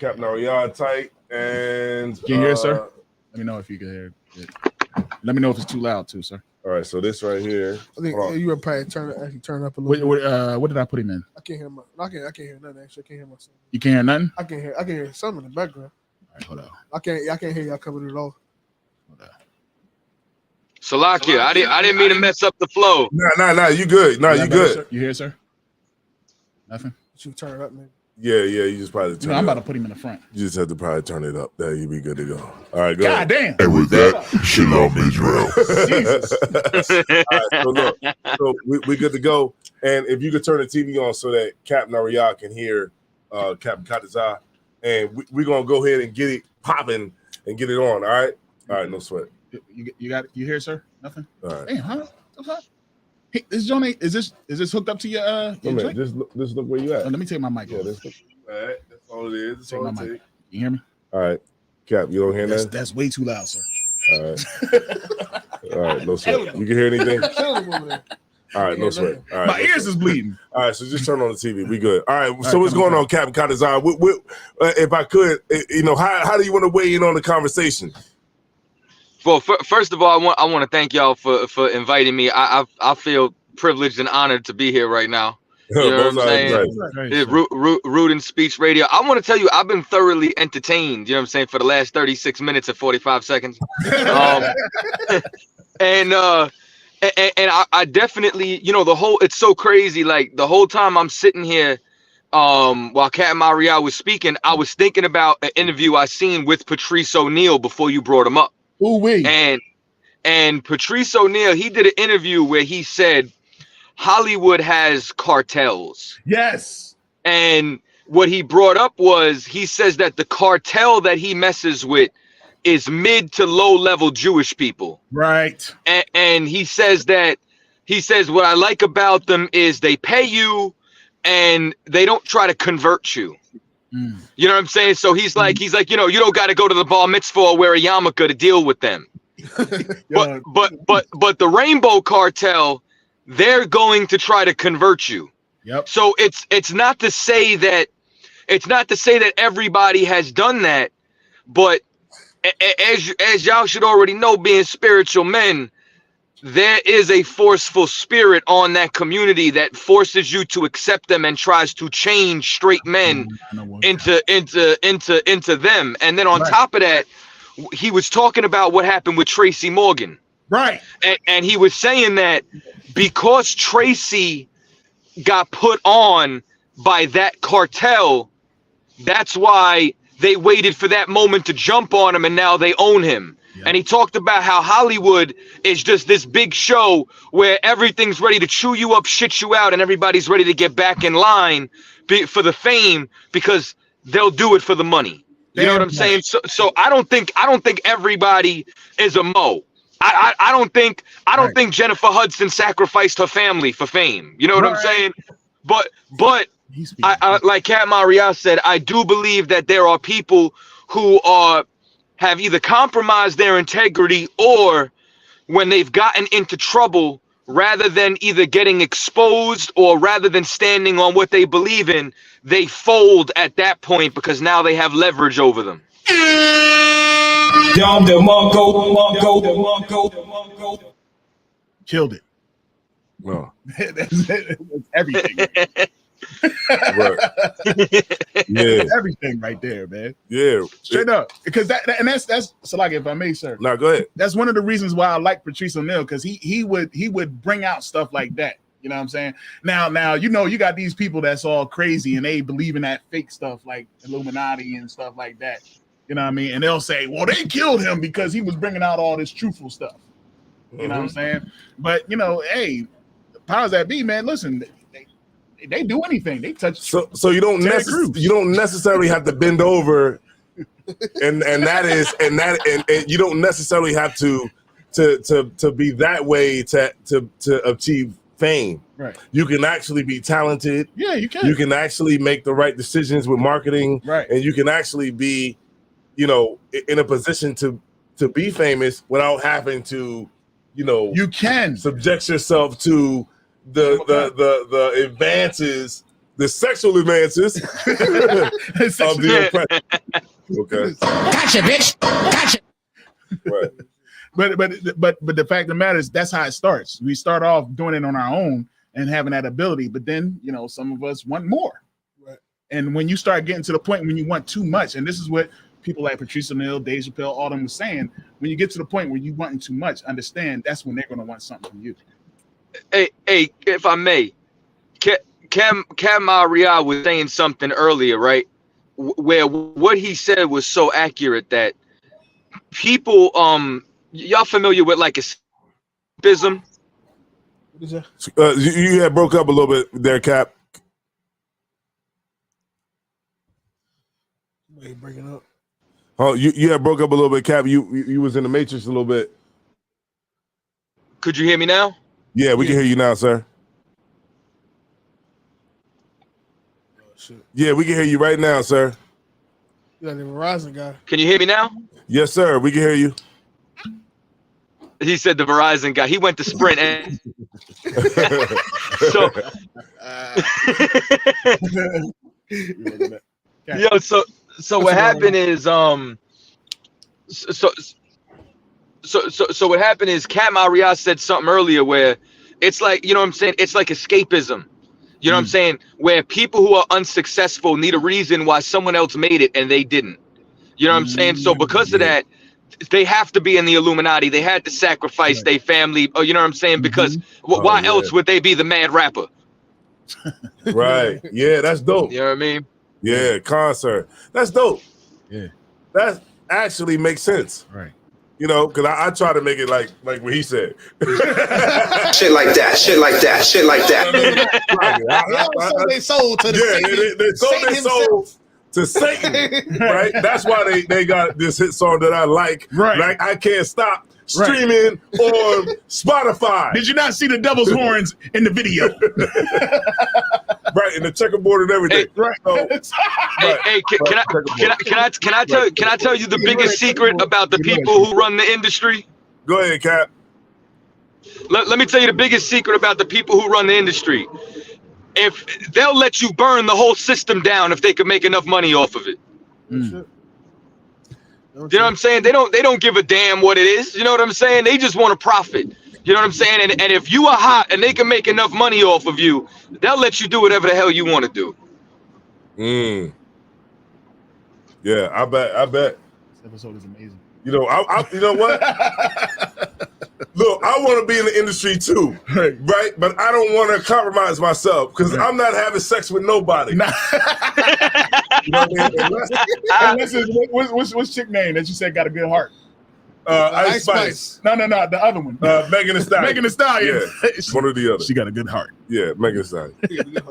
Ariya tight, and Can you hear, sir? Let me know if you can hear it. Let me know if it's too loud, too, sir. All right, so this right here. I think you were probably turn up a little. What did I put him in? I can't hear I can't hear nothing. Actually, I can't hear myself. You can't hear nothing? I can hear something in the background. All right, hold on. I can't hear y'all coming at all. Hold on. Salakia, I didn't mean to mess up the flow. Nah, you good. Nah, you good. Sir? You hear, sir? Nothing? You turn it up, man. Yeah, you just probably turn I'm it about up. to put him in the front. You just have to probably turn it up. There, you'll be good to go. All right, go God ahead. damn. And with that, Shalom Israel. Jesus. All right, so look, so we good to go. And if you could turn the TV on so that Captain Ariya can hear Captain Kadazar, and we're gonna go ahead and get it popping and get it on. All right, no sweat. You hear, sir? Nothing? All right. Damn, huh? What's up? Hey, this Johnny, is this hooked up to your Wait a minute, joint? just look where you at. Oh, let me take my mic Yeah, off. that's all it is. That's Take all my it mic. takes. You hear me? All right, Cap, you don't hear that? That's way too loud, sir. All right. All right, no sweat. You can hear anything? Kill him over there. All right, no sweat. All right, My no ears sweat. is bleeding. All right, so just turn on the TV. We good. All right. So right, what's come going on. on, Captain Kadazar? If I could, how do you want to weigh in on the conversation? Well, first of all, I want to thank y'all for inviting me. I feel privileged and honored to be here right now. You know what I'm saying? Right, Yeah, sir. Root and Speech Radio. I want to tell you, I've been thoroughly entertained. You know what I'm saying, for the last 36 minutes and 45 seconds. And I definitely, it's so crazy. Like the whole time I'm sitting here, while Captain Ariya was speaking, I was thinking about an interview I seen with Patrice O'Neal before you brought him up. Ooh wee. And Patrice O'Neal, he did an interview where he said Hollywood has cartels. Yes. And what he brought up was, he says that the cartel that he messes with is mid to low level Jewish people. Right. And he says what I like about them is they pay you and they don't try to convert you. You know what I'm saying? So he's like, you don't got to go to the bar mitzvah or wear a yarmulke to deal with them. But the Rainbow Cartel, they're going to try to convert you. Yep. So it's not to say that everybody has done that, but as y'all should already know, being spiritual men, there is a forceful spirit on that community that forces you to accept them and tries to change straight men into them. And then on top of that, he was talking about what happened with Tracy Morgan. Right. And he was saying that because Tracy got put on by that cartel, that's why they waited for that moment to jump on him, and now they own him. Yeah. And he talked about how Hollywood is just this big show where everything's ready to chew you up, shit you out, and everybody's ready to get back in line for the fame, because they'll do it for the money. You know what I'm saying? So I don't think everybody is a Mo. I don't think Jennifer Hudson sacrificed her family for fame. You know what I'm saying? But I like Captain Ariya said, I do believe that there are people who have either compromised their integrity, or when they've gotten into trouble, rather than either getting exposed or rather than standing on what they believe in, they fold at that point because now they have leverage over them. Killed it. No. That's everything. Right. Yeah. Everything right there, man. Yeah. Straight up. Because that's so, like, if I may, sir. No, go ahead. That's one of the reasons why I like Patrice O'Neal, because he would bring out stuff like that. You know what I'm saying? Now, you got these people that's all crazy and they believe in that fake stuff like Illuminati and stuff like that. You know what I mean? And they'll say, well, they killed him because he was bringing out all this truthful stuff. You know what I'm saying? But, hey, the powers that be, man, listen, they do anything. They touch. So you don't necessarily have to bend over, and you don't necessarily have to be that way to achieve fame. Right. You can actually be talented. Yeah, you can. You can actually make the right decisions with marketing. Right. And you can actually be, in a position to be famous without having to, you can subject yourself to the advances, the sexual advances of the oppression. Okay. Gotcha, bitch. Gotcha. Right. But the fact of the matter is that's how it starts. We start off doing it on our own and having that ability, but then some of us want more. Right. And when you start getting to the point when you want too much, and this is what people like Patrice O'Neal, Dave Chappelle, all them was saying, when you get to the point where you wanting too much, understand that's when they're going to want something from you. Hey, if I may, Cam Riyad was saying something earlier, right? Where what he said was so accurate that people, y'all familiar with like escapism? What is that? You had broke up a little bit there, Cap. Wait, breaking up. Oh, you had broke up a little bit, Cap. You was in the Matrix a little bit. Could you hear me now? Yeah, we can hear you now, sir. Oh, shit. Yeah, we can hear you right now, sir. You got the Verizon guy. Can you hear me now? Yes, sir. We can hear you. He said the Verizon guy. He went to Sprint, and so what happened is so what happened is Cam Riyad said something earlier where it's like, what I'm saying, it's like escapism. You know what I'm saying? Where people who are unsuccessful need a reason why someone else made it and they didn't. You know what I'm saying? So because of that, they have to be in the Illuminati. They had to sacrifice their family. Or you know what I'm saying? Because why else would they be the mad rapper? Right. Yeah, that's dope. You know what I mean? Yeah, concert. That's dope. Yeah. That actually makes sense. Right. Because I try to make it like what he said. Shit like that, shit like that, shit like that. They sold to the Satan. They sold their soul to Satan, right? That's why they got this hit song that I like. Right. Like I Can't Stop streaming on Spotify. Did you not see the devil's horns in the video? Right, and the checkerboard and everything. Hey, right. So, Can I tell you the biggest secret about the people who run the industry? Go ahead, Cap. Let me tell you the biggest secret about the people who run the industry. If they'll let you burn the whole system down if they can make enough money off of it. You know what I'm saying? They don't give a damn what it is. You know what I'm saying? They just want to profit. You know what I'm saying? And if you are hot and they can make enough money off of you, they'll let you do whatever the hell you want to do. Yeah, I bet. This episode is amazing. You know what? Look, I want to be in the industry too, right? But I don't want to compromise myself because I'm not having sex with nobody. Nah. You know what I mean? What's chick name that you said got a good heart? Ice Spice. No, the other one. Megan Thee Stallion. Megan Thee Stallion. Yeah, one or the other. She got a good heart. Yeah, Megan Thee Stallion.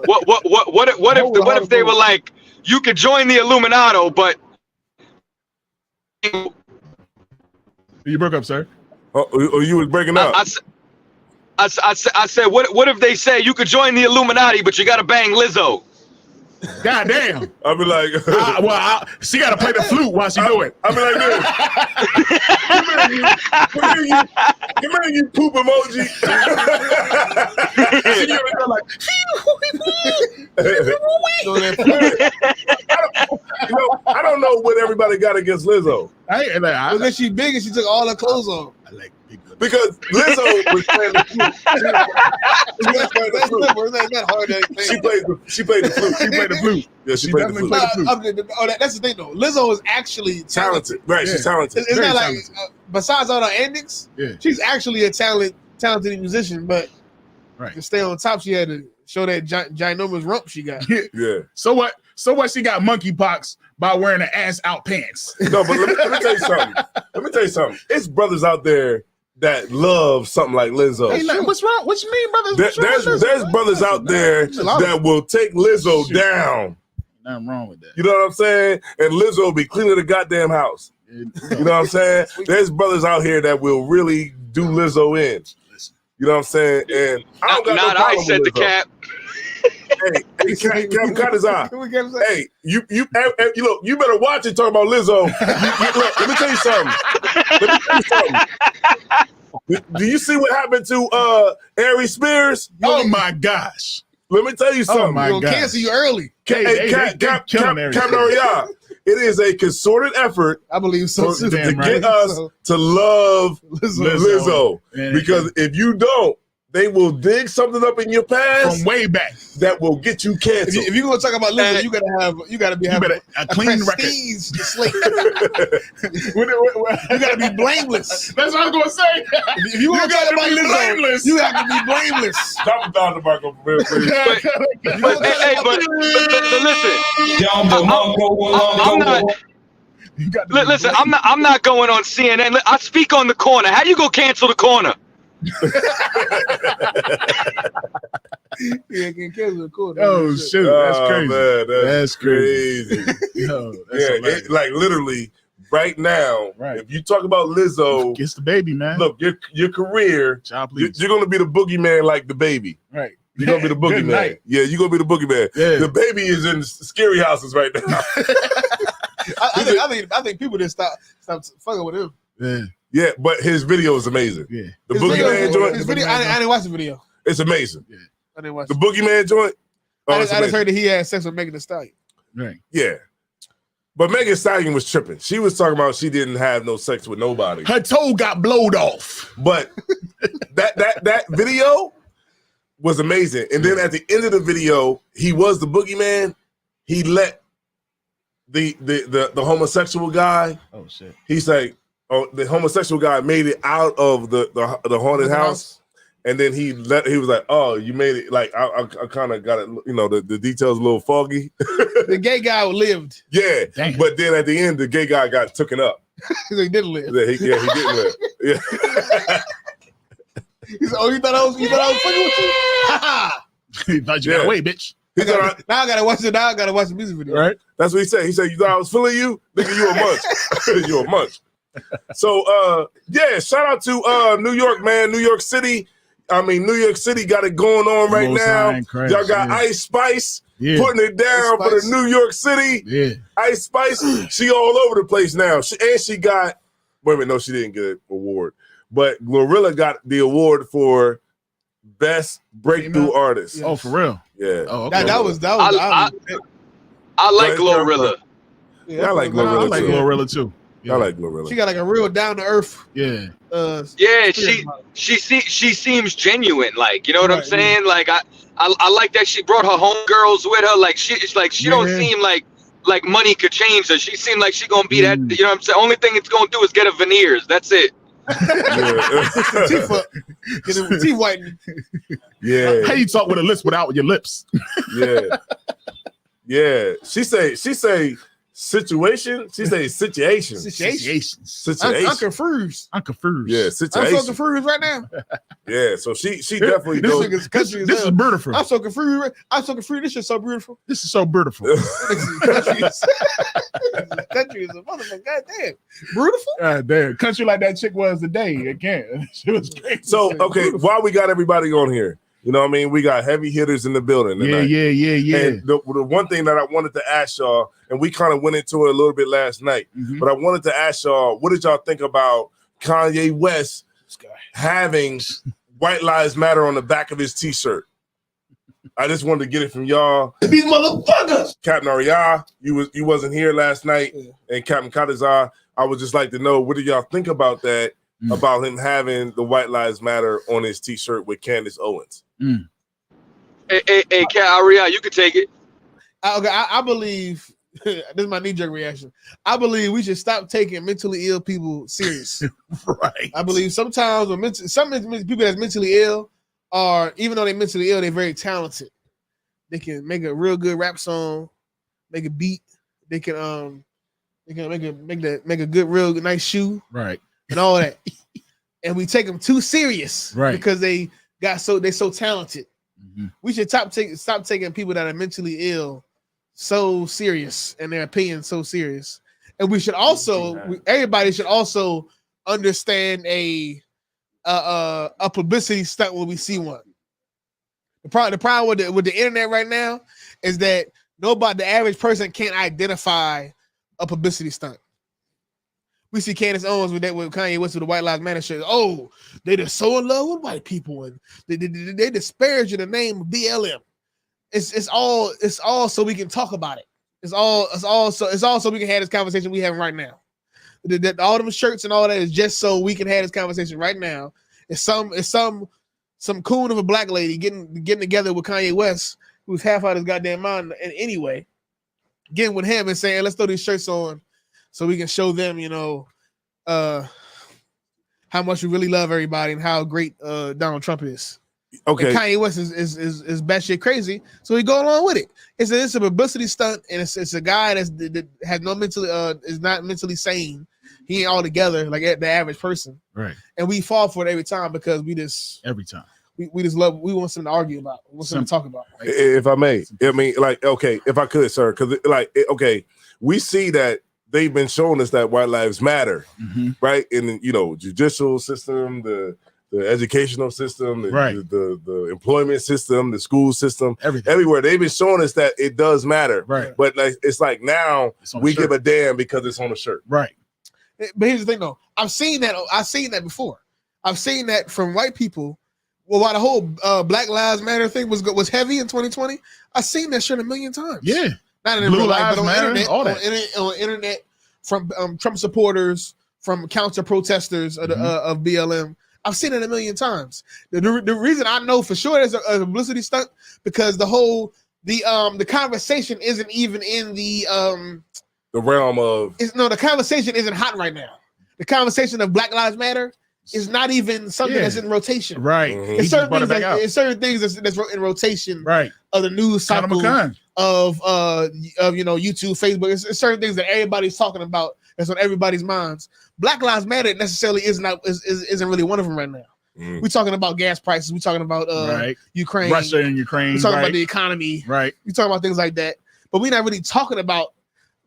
What if they were like, you could join the Illuminati, but You broke up, sir. Oh, you was breaking up. I said, what if they say you could join the Illuminati, but you got to bang Lizzo? God damn. I'll be like, she got to play the flute while she do it. I'll be like this. Come here, you poop emoji. I don't know what everybody got against Lizzo. Because she's big and she took all her clothes off. I like big. Because Lizzo was playing the flute. She played the flute. She played the flute. Yeah, she played the flute. That's the thing, though. Lizzo is actually talented. Right, she's talented. It's not like, besides all her antics, yeah, she's actually a talented musician, but Right. To stay on top, she had to show that ginormous rump she got. Yeah. So what? So what? She got monkeypox by wearing an ass out pants. No, but let me tell you something. Let me tell you something. It's brothers out there that love something like Lizzo. Hey, like, what's wrong? What you mean, brothers? What's wrong with There's Lizzo? brothers out there that will take Lizzo Shoot. down. Nothing wrong with that. You know what I'm saying? And Lizzo will be cleaning the goddamn house. You know what I'm saying? There's brothers out here that will really do Lizzo in. You know what I'm saying? And I don't got Not no I problem said the with Lizzo. cap. Hey, Cap cut his eye. We got to say, Hey, you look, you better watch it talking about Lizzo. Look, let me tell you something. Do you see what happened to Ari Spears? Oh my gosh! Let me tell you something. my we're gonna God. cancel you early. They killing everything. It is a concerted effort I believe so. to too. get us to love Lizzo. Man. Because if you don't, they will dig something up in your past From way back, that will get you canceled. If you're gonna talk about Lizzo, you gotta be you having better a clean record. prestige slate. You gotta be blameless. That's what I was gonna say. If you want to talk gotta about be Lizzo, blameless. you have to be blameless. Drop it down the microphone, please. But listen, I'm not. You got to be Listen, I'm not going on CNN. I speak on the corner. How you go cancel the corner? Yeah, can cancel the court. Oh shoot, that's Oh, crazy. man, That's crazy. Yeah, Yo, that's hilarious. like literally right now, Right. if you talk about Lizzo, Kiss the baby, man. look, your career, Child, you're please. going to be the boogeyman like the baby. Right. You're going to be the Good boogeyman. night. Yeah, you're going to be the boogeyman. Yeah. The baby is in scary houses right now. I think people just stop fucking with him. Yeah. Yeah, but his video is amazing. Yeah. The His boogeyman joint, his video, I didn't watch the video. it's amazing. I didn't watch The it. boogeyman joint, I it's just amazing. heard that he had sex with Megan Thee Stallion. Right. Yeah. But Megan Thee Stallion was tripping. She was talking about she didn't have no sex with nobody. Her toe got blowed off. But that video was amazing. And then at the end of the video, he was the boogeyman. He let the homosexual guy. Oh shit. He's like, oh, the homosexual guy made it out of the haunted house. And then he was like, oh, you made it. Like I kind of got it. You know, the details a little foggy. The gay guy lived. Yeah. Damn. But then at the end, the gay guy got taken up. He didn't live. Yeah, he didn't live. Yeah. He said, "Oh, you thought I was fucking with you? Ha ha!" You thought you got Yeah. away, bitch. He thought Now I gotta watch it. Now I gotta watch the music video. Right. That's what he said. He said, you thought I was feeling you? Nigga, you a munch. You a munch. So, yeah, shout out to New York, man. New York City. I mean, New York City got it going on right Most now. High Christ, Y'all got yeah. Ice Spice Yeah. putting it down Ice for the Spice. New York City. Yeah. Ice Spice, she all over the place now. She got, wait a minute, no, she didn't get an award. But Glorilla got the award for Best Breakthrough Female? Artist. Yeah. Oh, for real. Yeah. Oh, okay. That was I like Right, Glorilla. yeah, I like I Glorilla like too. Glorilla too. Yeah. I like Glorilla. She got like a real down to earth. Yeah. Yeah, spirit. she seems genuine. Like, you know what I'm Right, saying? Like I like that she brought her homegirls with her. Like she don't Yeah. seem like money could change her. She seemed like she gonna be that. Mm. You know what I'm saying? Only thing it's gonna do is get her veneers. That's it. Teeth up. Get them teeth whitening. yeah. How you talk with a list without your lips? Yeah. Yeah. She say situation. She say situation. Situations. I'm Situation. confused. I'm confused. Yeah, I'm so situation. confused right now. Yeah. So she definitely This goes. Niggas country This as is hell. beautiful. I'm so confused. I'm so confused. This shit's so beautiful. This is so beautiful. Country is a motherfucker. Goddamn. Beautiful? God damn. Country like that chick was today. Again. She was crazy. So okay, while we got everybody on here, you know what I mean? We got heavy hitters in the building Yeah, tonight. yeah. And the one thing that I wanted to ask y'all, and we kind of went into it a little bit last night, Mhm. but I wanted to ask y'all, what did y'all think about Kanye West having White Lives Matter on the back of his t-shirt? I just wanted to get it from y'all. These motherfuckers. Captain Arya, you wasn't here last night, Yeah. and Captain Kadazar, I would just like to know, what do y'all think about that, Mm. about him having the White Lives Matter on his t-shirt with Candace Owens? Hey, Kat Aria, you can take it. I believe this is my knee-jerk reaction. I believe we should stop taking mentally ill people serious. Right. I believe sometimes when some people that's mentally ill are, even though they're mentally ill, they're very talented. They can make a real good rap song, make a beat. They can make a good, real nice shoe, Right. and all that. And we take them too serious, Right. Because they're so talented. Mm-hmm. We should stop taking people that are mentally ill so serious and their opinion so serious. And we should also, everybody should also understand a publicity stunt when we see one. The problem with the internet right now is that the average person can't identify a publicity stunt. We see Candace Owens with Kanye West with the White Lives Matter shirt. Oh, they just so in love with white people and they disparage in the name of BLM. It's all so we can talk about it. It's all so we can have this conversation we having right now. All them shirts and all that is just so we can have this conversation right now. It's some coon of a black lady getting together with Kanye West, who's half out of his goddamn mind anyway, getting with him and saying, let's throw these shirts on so we can show them, how much we really love everybody and how great Donald Trump is. Okay. And Kanye West is batshit crazy, so he go along with it. It's a publicity stunt, and it's a guy that has no is not mentally sane. He ain't all together like the average person, Right. and we fall for it every time because Every time. we just love. We want something to argue about. We want something to talk about. If I may, I mean, like, okay, if I could, sir, because okay, we see that they've been showing us that white lives matter, right? In the judicial system, the educational system, the employment system, the school system, everything, everywhere. They've been showing us that it does matter, right? But like it's like now we give a damn because it's on the shirt, right? But here's the thing, though. I've seen that before. I've seen that from white people. Well, while the whole Black Lives Matter thing was heavy in 2020, I've seen that shit a million times. Yeah, not in Blue real life, Lives but on Matter, internet, all that. on internet from Trump supporters, from counter protesters of BLM. I've seen it a million times. The reason I know for sure there's a publicity stunt because the conversation isn't even in the realm of the conversation isn't hot right now. The conversation of Black Lives Matter is not even something that's in rotation. Right. It's certain things that's in rotation. Right. Of the news cycle of YouTube, Facebook. It's certain things that everybody's talking about that's on everybody's minds. Black Lives Matter necessarily isn't really one of them right now. We're talking about gas prices. We're talking about Ukraine, Russia and Ukraine. We're talking about the economy. Right. We're talking about things like that. But we're not really talking about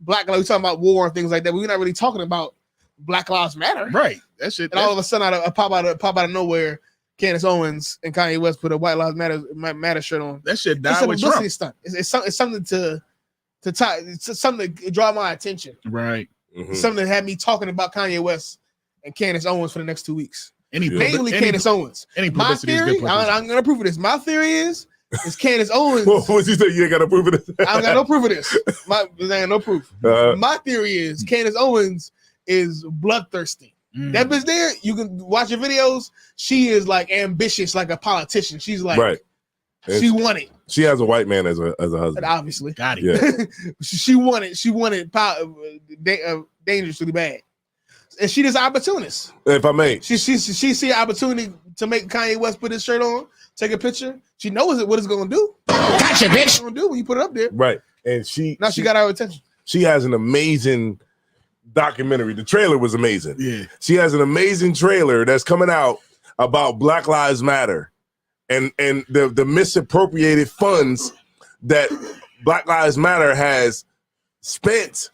Black Lives. We're talking about war and things like that. But we're not really talking about Black Lives Matter. Right. That shit. And all of a sudden, pop out of nowhere, Candace Owens and Kanye West put a White Lives Matter shirt on. That shit died with Trump. Stunt. It's something to something to draw my attention. Right. Something that had me talking about Kanye West and Candace Owens for the next 2 weeks. Mainly Candace Owens. My theory, I'm going to prove this. My theory is Candace Owens. What you say? You ain't got no proof of this? I got no proof of this. I ain't no proof. My theory is Candace Owens is bloodthirsty. That bitch there, you can watch her videos. She is like ambitious, like a politician. She's like, right. She wanted. She has a white man as a husband. Obviously, got it. Yeah. She wanted dangerously bad, and she just opportunist. If I may, she see an opportunity to make Kanye West put his shirt on, take a picture. She knows what it's going to do. Gotcha, bitch. It's going to do when you put it up there, right? And she got our attention. She has an amazing documentary. The trailer was amazing. Yeah. She has an amazing trailer that's coming out about Black Lives Matter and the misappropriated funds that Black Lives Matter has spent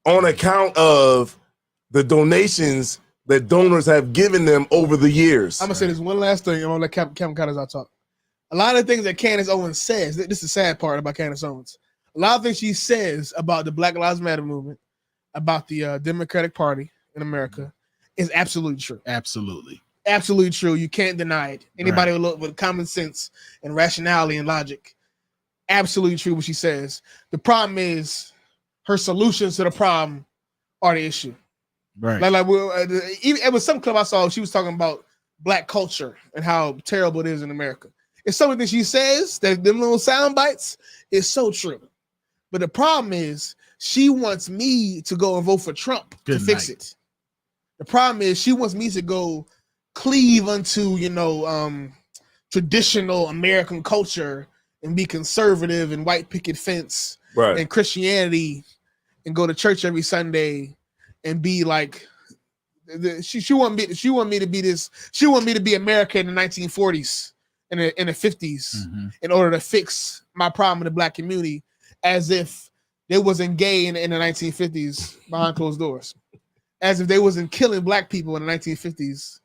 on account of the donations that donors have given them over the years. I'm gonna say this one last thing. I'm gonna let Kevin cut as I talk. A lot of things that Candace Owens says, this is the sad part about Candace Owens. A lot of things she says about the Black Lives Matter movement, about the Democratic Party in America, is absolutely true. Absolutely true. You can't deny it. Anybody with common sense and rationality and logic, absolutely true what she says. The problem is her solutions to the problem are the issue. Right. It was some clip I saw. She was talking about Black culture and how terrible it is in America. It's something that she says that them little sound bites is so true. But the problem is she wants me to go and vote for Trump to fix it. The problem is she wants me to go cleave unto, traditional American culture and be conservative and white picket fence Right. and Christianity and go to church every Sunday and be like she want me to be this. She want me to be America in the 1940s and in the 50s in order to fix my problem in the black community, as if they wasn't gay in the 1950s behind closed doors, as if they wasn't killing black people in the 1950s,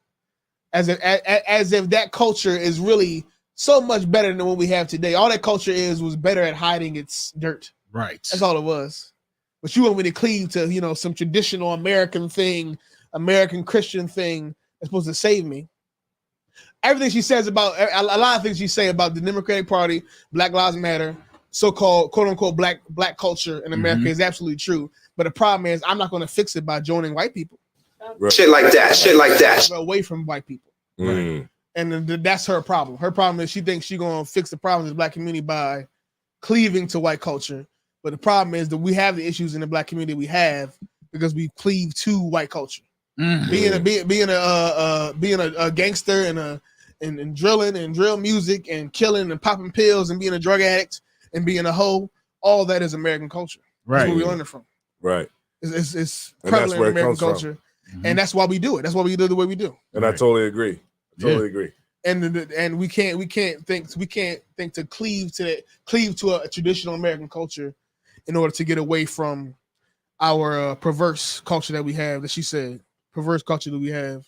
as if that culture is really so much better than what we have today. All that culture was better at hiding its dirt. Right. That's all it was. But you want me to cleave to, you know, some traditional American thing, American Christian thing that's supposed to save me. Everything she says about a lot of things she say about the Democratic Party, Black Lives Matter, so-called quote unquote black culture in America is absolutely true. But the problem is I'm not going to fix it by joining white people. Right. Shit like that. Away from white people. Mm. And that's her problem. Her problem is she thinks she's going to fix the problems of the black community by cleaving to white culture. But the problem is that we have the issues in the black community we have because we cleave to white culture. Being a gangster and drilling and drill music and killing and popping pills and being a drug addict and being a hoe, all that is American culture. Right. That's where we learn it from. Right. It's prevalent in American culture. And that's why we do it. That's why we do the way we do. And I totally agree. Agree. And we can't think to cleave to a traditional American culture in order to get away from our perverse culture that we have, that she said, perverse culture that we have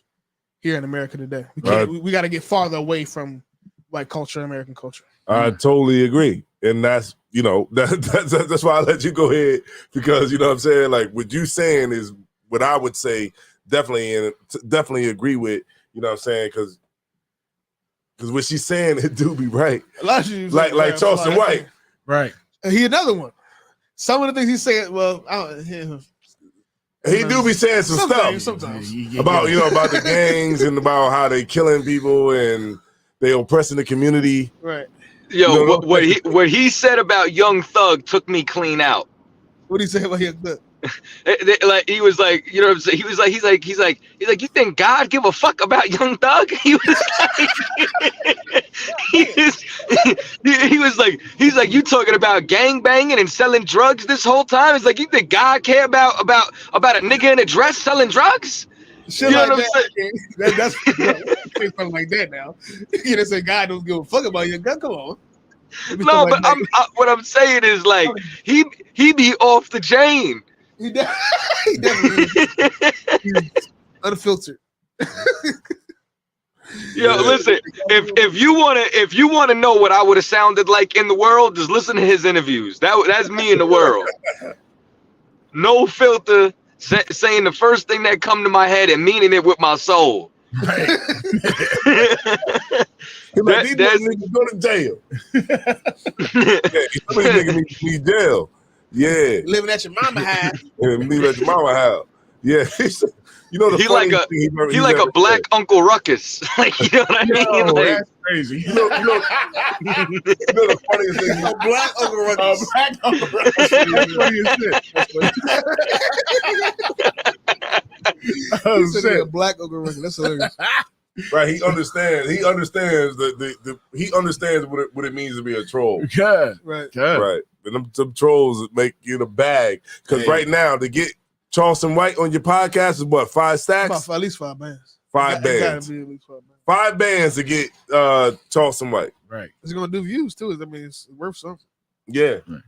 here in America today. We got to get farther away from white culture, American culture. I totally agree. And that's, you know, that's why I let you go ahead, because, you know what I'm saying? Like what you saying is what I would say definitely agree with, you know what I'm saying? Because what she's saying, it do be right. A lot of you like Charleston White. Right. He another one. Some of the things he said, well, he do be saying some stuff sometimes. about, you know, about the gangs and about how they killing people and they oppressing the community. Right. Yo, You know, what he said about Young Thug took me clean out. What do you say about him? Like he was like, you know what I'm saying? He's like, you think God give a fuck about Young Thug? He was like, he's like, you talking about gang banging and selling drugs this whole time? It's like, you think God care about a nigga in a dress selling drugs? Shit, you know like what I'm saying? That's something like that now. You know, say God don't give a fuck about your gun. Come on. No, but what I'm saying is like he be off the chain. He definitely is. Unfiltered. Yo, listen. If you wanna know what I would have sounded like in the world, just listen to his interviews. That's me in the world. No filter, saying the first thing that come to my head and meaning it with my soul. Right. Like, these niggas go to jail. Yeah, these niggas need jail. Yeah. Living at your mama house. Living at your mama house. Yeah. You know, he like a black Uncle Ruckus. Like, you know what I mean? Like, that's crazy. You know the funniest thing. A black Uncle Ruckus. Black Uncle Ruckus. That's funny as shit. A black Uncle Ruckus. That's hilarious. Right, he understands. He understands he understands what it means to be a troll. Good. Right. Good. Right. And them trolls make you the bag. Because right now, to get Charleston White on your podcast is what, 5 stacks? About at least 5 bands. 5 bands. Gotta be at least 5 bands. 5 bands to get Charleston White. Right. It's gonna do views too. I mean, it's worth something. Yeah. Right. You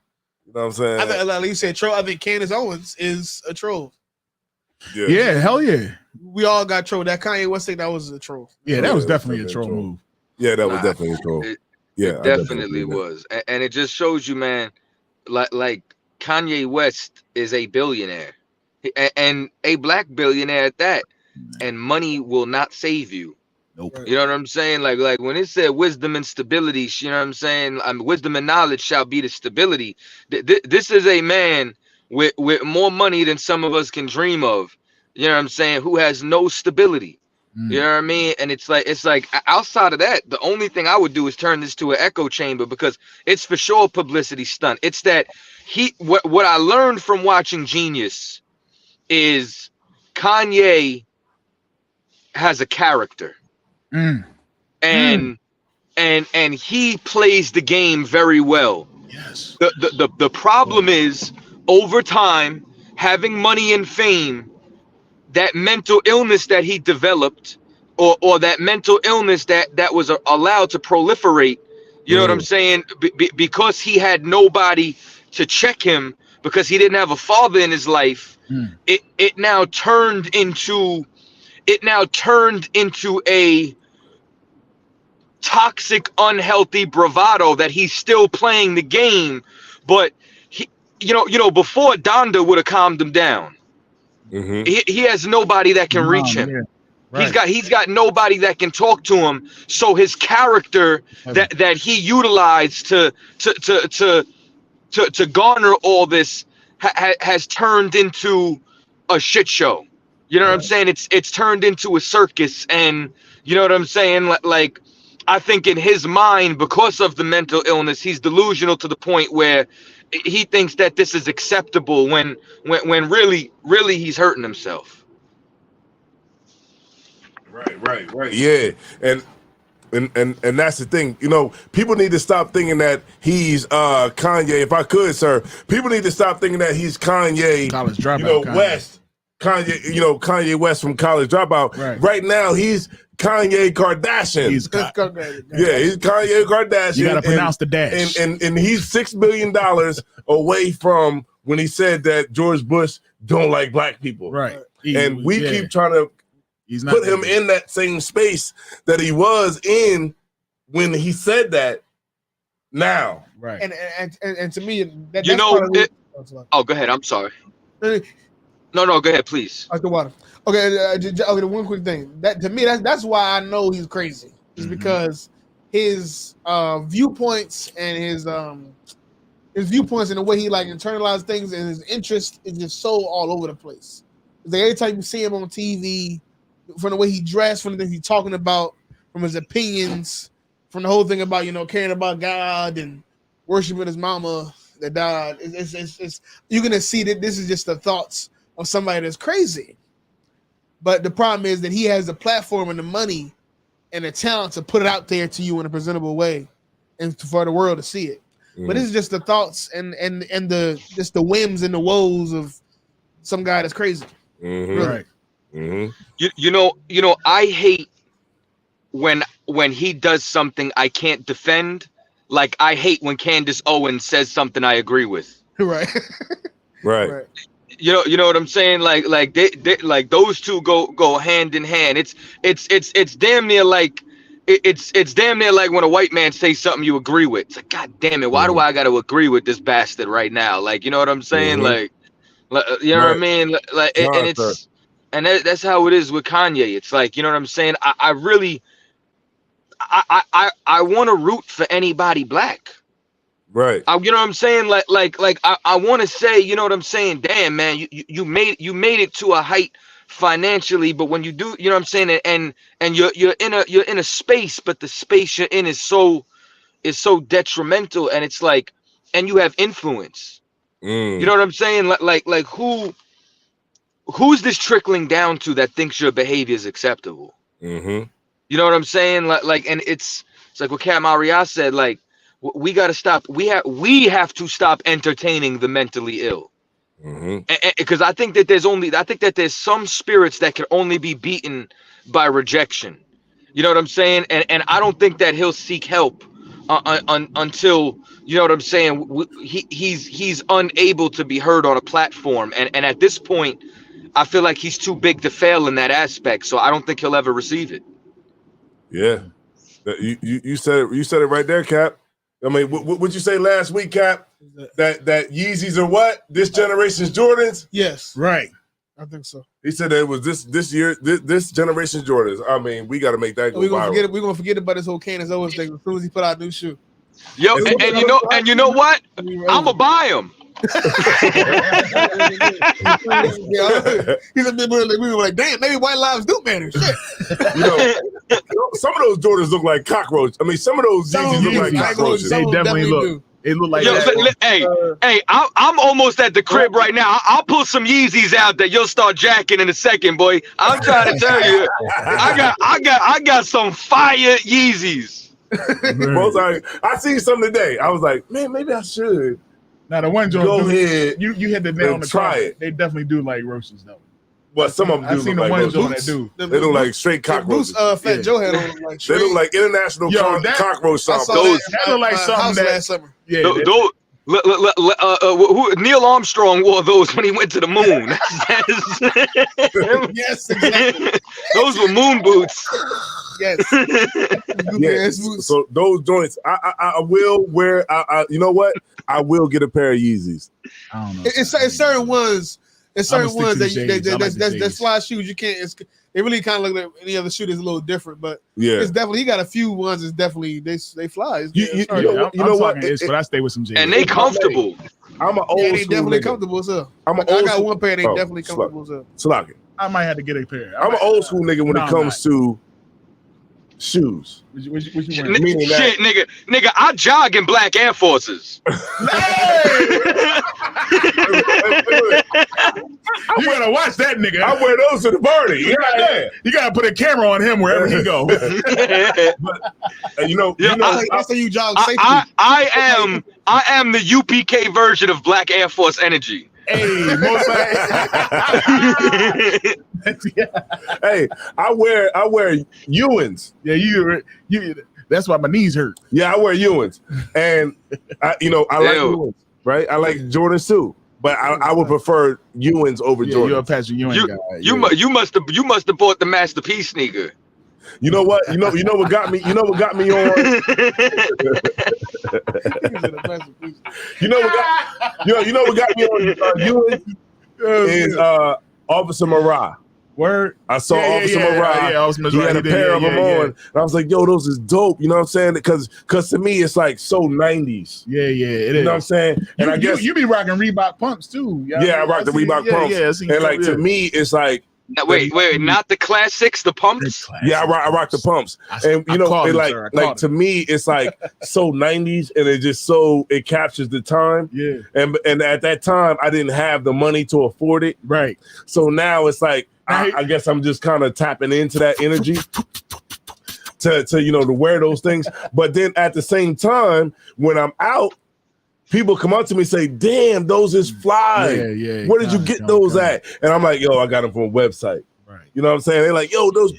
know what I'm saying? I think, like you said, troll. I think Candace Owens is a troll. Yeah, hell yeah. We all got trolled. That Kanye West thing, that was a troll. Yeah, that was definitely a troll move. Yeah, that was definitely a troll. It definitely was. And it just shows you, man, like Kanye West is a billionaire. And a black billionaire at that. And money will not save you. Nope. You know what I'm saying? Like when it said wisdom and stability, you know what I'm saying? Wisdom and knowledge shall be the stability. This is a man with more money than some of us can dream of. You know what I'm saying? Who has no stability. You know what I mean? And it's like outside of that, the only thing I would do is turn this to an echo chamber, because it's for sure a publicity stunt. It's that what I learned from watching Genius is Kanye has a character. And and he plays the game very well. Yes. The problem is, over time, having money and fame, that mental illness that he developed, or that mental illness that was allowed to proliferate, you know what I'm saying? Because he had nobody to check him, because he didn't have a father in his life, it now turned into a toxic, unhealthy bravado that he's still playing the game, but he, before Donda would have calmed him down. He has nobody that can reach him. Yeah. Right. He's got nobody that can talk to him. So his character that he utilized to garner all this has turned into a shit show. You know what I'm saying? It's turned into a circus, and you know what I'm saying? Like, I think in his mind, because of the mental illness, he's delusional to the point where he thinks that this is acceptable when really he's hurting himself. Right. Yeah, and that's the thing. People need to stop thinking that he's Kanye. If I could, sir, people need to stop thinking that he's Kanye. College dropout. Kanye. West. Kanye West from College Dropout. Right now, he's Kanye Kardashian. He's Kanye Kardashian. You gotta pronounce the dash. And he's $6 billion away from when he said that George Bush don't like black people. Right. And we keep trying to put him in that same space that he was in when he said that. Now, right? And to me, that's oh, go ahead. I'm sorry. No, go ahead, please. Like the water. Okay, the one quick thing. That to me, that's why I know he's crazy. Is because his viewpoints and his viewpoints and the way he like internalized things and his interest is just so all over the place. It's like every time you see him on TV, from the way he dressed, from the things he's talking about, from his opinions, from the whole thing about caring about God and worshiping his mama that died. It's you're gonna see that this is just the thoughts of somebody that's crazy. But the problem is that he has the platform and the money and the talent to put it out there to you in a presentable way and for the world to see it. But this is just the thoughts and the just the whims and the woes of some guy that's crazy. Really. Right. I hate when he does something I can't defend. Like, I hate when Candace Owens says something I agree with. Right. You know what I'm saying? Like they like those two go hand in hand. It's damn near like it's damn near like when a white man says something you agree with. It's like, God damn it, why do I got to agree with this bastard right now? Like, you know what I'm saying? Like you know what I mean? Like, and that's how it is with Kanye. It's like, you know what I'm saying? I really want to root for anybody black. Right. You know what I'm saying? Like I want to say, you know what I'm saying? Damn, man, you made it to a height financially, but when you do, you know what I'm saying? And you're in a space, but the space you're in is so detrimental, and it's like, and you have influence. You know what I'm saying? Like who's this trickling down to that thinks your behavior is acceptable? You know what I'm saying? Like, and it's like what Cat Maria said, like, we got to stop. We have to stop entertaining the mentally ill, because I think that there's some spirits that can only be beaten by rejection. You know what I'm saying? And I don't think that he'll seek help until, you know what I'm saying, he's unable to be heard on a platform. And at this point, I feel like he's too big to fail in that aspect. So I don't think he'll ever receive it. Yeah, you said it right there, Cap. I mean, what you say last week, Cap? That Yeezys are what? This generation's Jordans? Yes. Right. I think so. He said that it was this year, this generation's Jordans. I mean, we got to make that go viral. We're gonna forget about this whole Candace Owens thing as soon as he put out a new shoe. Yo, and you know what? I'ma buy them. We were like, damn, maybe white lives do matter. Shit. Some of those Jordans look like cockroaches. I mean, some of those Yeezys look like cockroaches. They definitely look. It looked like hey, I'm almost at the crib right now. I'll pull some Yeezys out that you'll start jacking in a second, boy. I'm trying to tell you, I got some fire Yeezys. Mozart, I seen some today. I was like, man, maybe I should Now the one joint, go ahead. you hit the nail on the try top. it. They definitely do like roaches though. But some of them I've do seen look the like one joint roaches. that do. They look like straight cockroaches. Fat Yeah. Joe had on like They straight. look like international Yo, that- cockroach I samples. saw Those- that, that look like my something house that- last summer. Yeah, Those, Neil Armstrong wore those when he went to the moon. Yes, exactly. Those were moon boots. Yes. Yes. So those joints, I will wear. You know what? I will get a pair of Yeezys. I don't know. It's certain ones. It's certain stick to ones the that shades. I like the that's shades. fly shoes. You can't. They really kind of look like any other shoe that's a little different, but Yeah. it's definitely he got a few ones. It's definitely they fly. It's, You- it's you know what? I'm what? talking it's, but I stay with some J's. And they comfortable. I'm an old yeah, they school definitely nigga. comfortable as hell. I'm an I old got school. one pair. They Oh, definitely comfortable as hell. Slock it. I might have to get a pair. I'm an old school nigga when No, it comes to shoes. What you wearing? Meaning that- Shit, nigga, I jog in black Air Forces. You gotta watch that nigga. I wear those to the party. Yeah. You gotta put a camera on him wherever he go. And you know, Yeah, That's how you jog safely. I am the UPK version of Black Air Force Energy. Hey, most hey, I wear Ewins. yeah, you. That's why my knees hurt. Yeah, I wear Ewins, and I like Ew. Ewins, right? I like Jordans too, but I would prefer Ewins over Yeah, you're a Jordans. Patrick Ewing You guy. you must have bought the Masterpiece sneaker. You know what? You know what got me. You know what got me on. You know what got me on Ewins is Officer Marat. Word. I saw Officer Marat. Officer He had a pair of them on, and I was like, "Yo, those is dope." You know what I'm saying? Because to me, it's like so 90s. Yeah, it is. You know what I'm saying? And I guess you be rocking Reebok pumps too. I rock the Reebok pumps. Yeah, I seen and like you. to me, it's like Wait, not the classics, the pumps. I rock the pumps, and you know, it like to me, it's like so 90s, and it captures the time. Yeah, And at that time, I didn't have the money to afford it. right. So now it's like I guess I'm just kind of tapping into that energy to to wear those things. But then at the same time, when I'm out, people come up to me and say, "Damn, those is fly. Yeah. Where did you get those at?" And I'm like, "Yo, I got them from a website." Right. You know what I'm saying? They're like, "Yo, those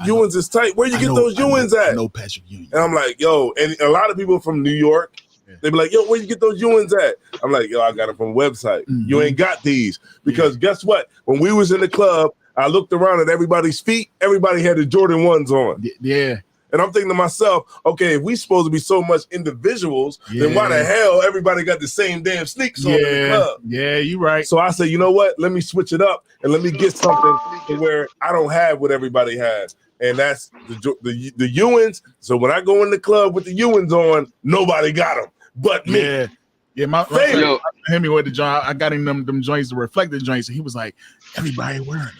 Ewins is tight. Where you get those Ewins at?" I know Patrick Ewing. And I'm like, "Yo," and a lot of people from New York, they be like, "Yo, where you get those Ewins at?" I'm like, "Yo, I got them from a website. You ain't got these." Because guess what? When we was in the club, I looked around at everybody's feet. Everybody had the Jordan 1s on. Yeah. And I'm thinking to myself, okay, if we supposed to be so much individuals, then why the Yeah. hell everybody got the same damn sneaks on in the club? Yeah, you right. So I said, you know what? Let me switch it up and let me get something to where I don't have what everybody has. And that's the Ewins. So when I go in the club with the Ewins on, nobody got them but me. Yeah, my Favorite. Yo, hit me with the joint. I got him them joints, the reflective joints, and he was like, "Everybody wearing them."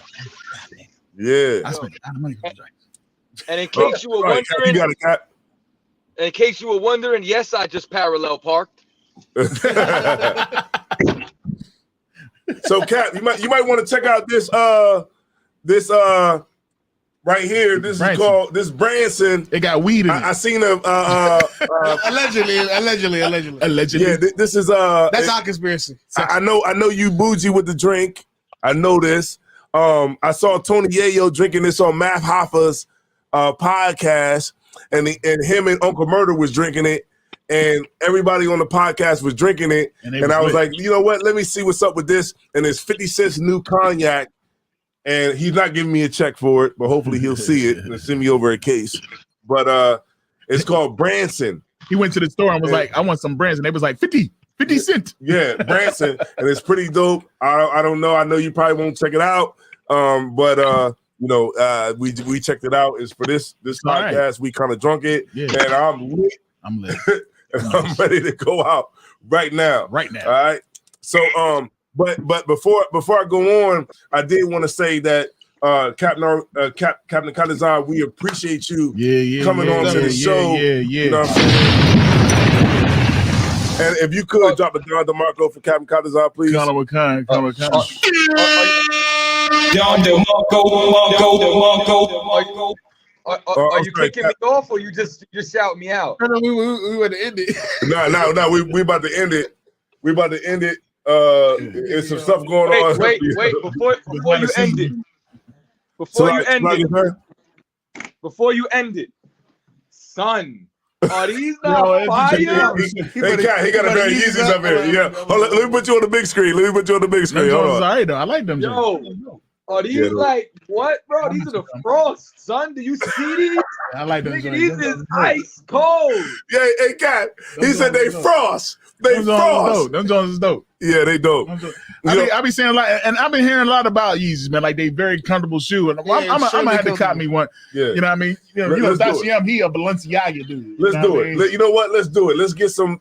Yeah. I spent a lot of money for the joints. and in case you were Right, you wondering, got a cat. yes, I just parallel parked. So, Cap, you might want to check out this right here. This Branson. is called this Branson. It got weed in it. I seen a Allegedly. Allegedly. yeah. This is That's our conspiracy. I know you bougie with the drink. I know this. I saw Tony Yayo drinking this on Math Hoffa's podcast, and him and Uncle Murder was drinking it, and everybody on the podcast was drinking it, and I was like, you know what? Let me see what's up with this. And it's 50 cents new cognac, and he's not giving me a check for it, but hopefully he'll see it and send me over a case. But it's called Branson. He went to the store and was like, "I want some brands," and they was like 50 cents. Yeah, Branson, and it's pretty dope. I don't know. I know you probably won't check it out, but we checked it out. It's for this All right. podcast. We kind of drunk it, Yeah. and I'm lit, I'm lit and I'm ready to go out right now. right now. All right. So but before I go on, I did want to say that Captain Kadazan, we appreciate you coming on to the show. Yeah. You know what I'm saying? And if you could drop a Don DeMarco for Captain Kadazan, please. Colin with Khan. Are you sorry, kicking me off or you just shout me out? No, we were to end it. No, we about to end it. We about to end it. There's some stuff going on. Wait, before you end it. Before you end it, son, are these not fire? He got a pair of Yeezys up here. Yeah, hold on, let me put you on the big screen. Them Hold Jones on. all right though. I like them. Jones. Yo, are these like what, bro? These are the Frost, son. Do you see these? I like them. Nigga, Jones. these is ice cold. Yeah, hey, Cat. He said they dope. frost. They Them Jones is frost. dope. Them Jones is dope. Yeah, they dope. I be saying a lot, and I've been hearing a lot about Yeezys, man. Like they very comfortable shoe, and I'm gonna have to cop me one. Yeah. You know what I mean? You know, Let's do Dashi M, he a Balenciaga dude. Let's you know do what I it. mean? You know what? Let's do it. Let's get some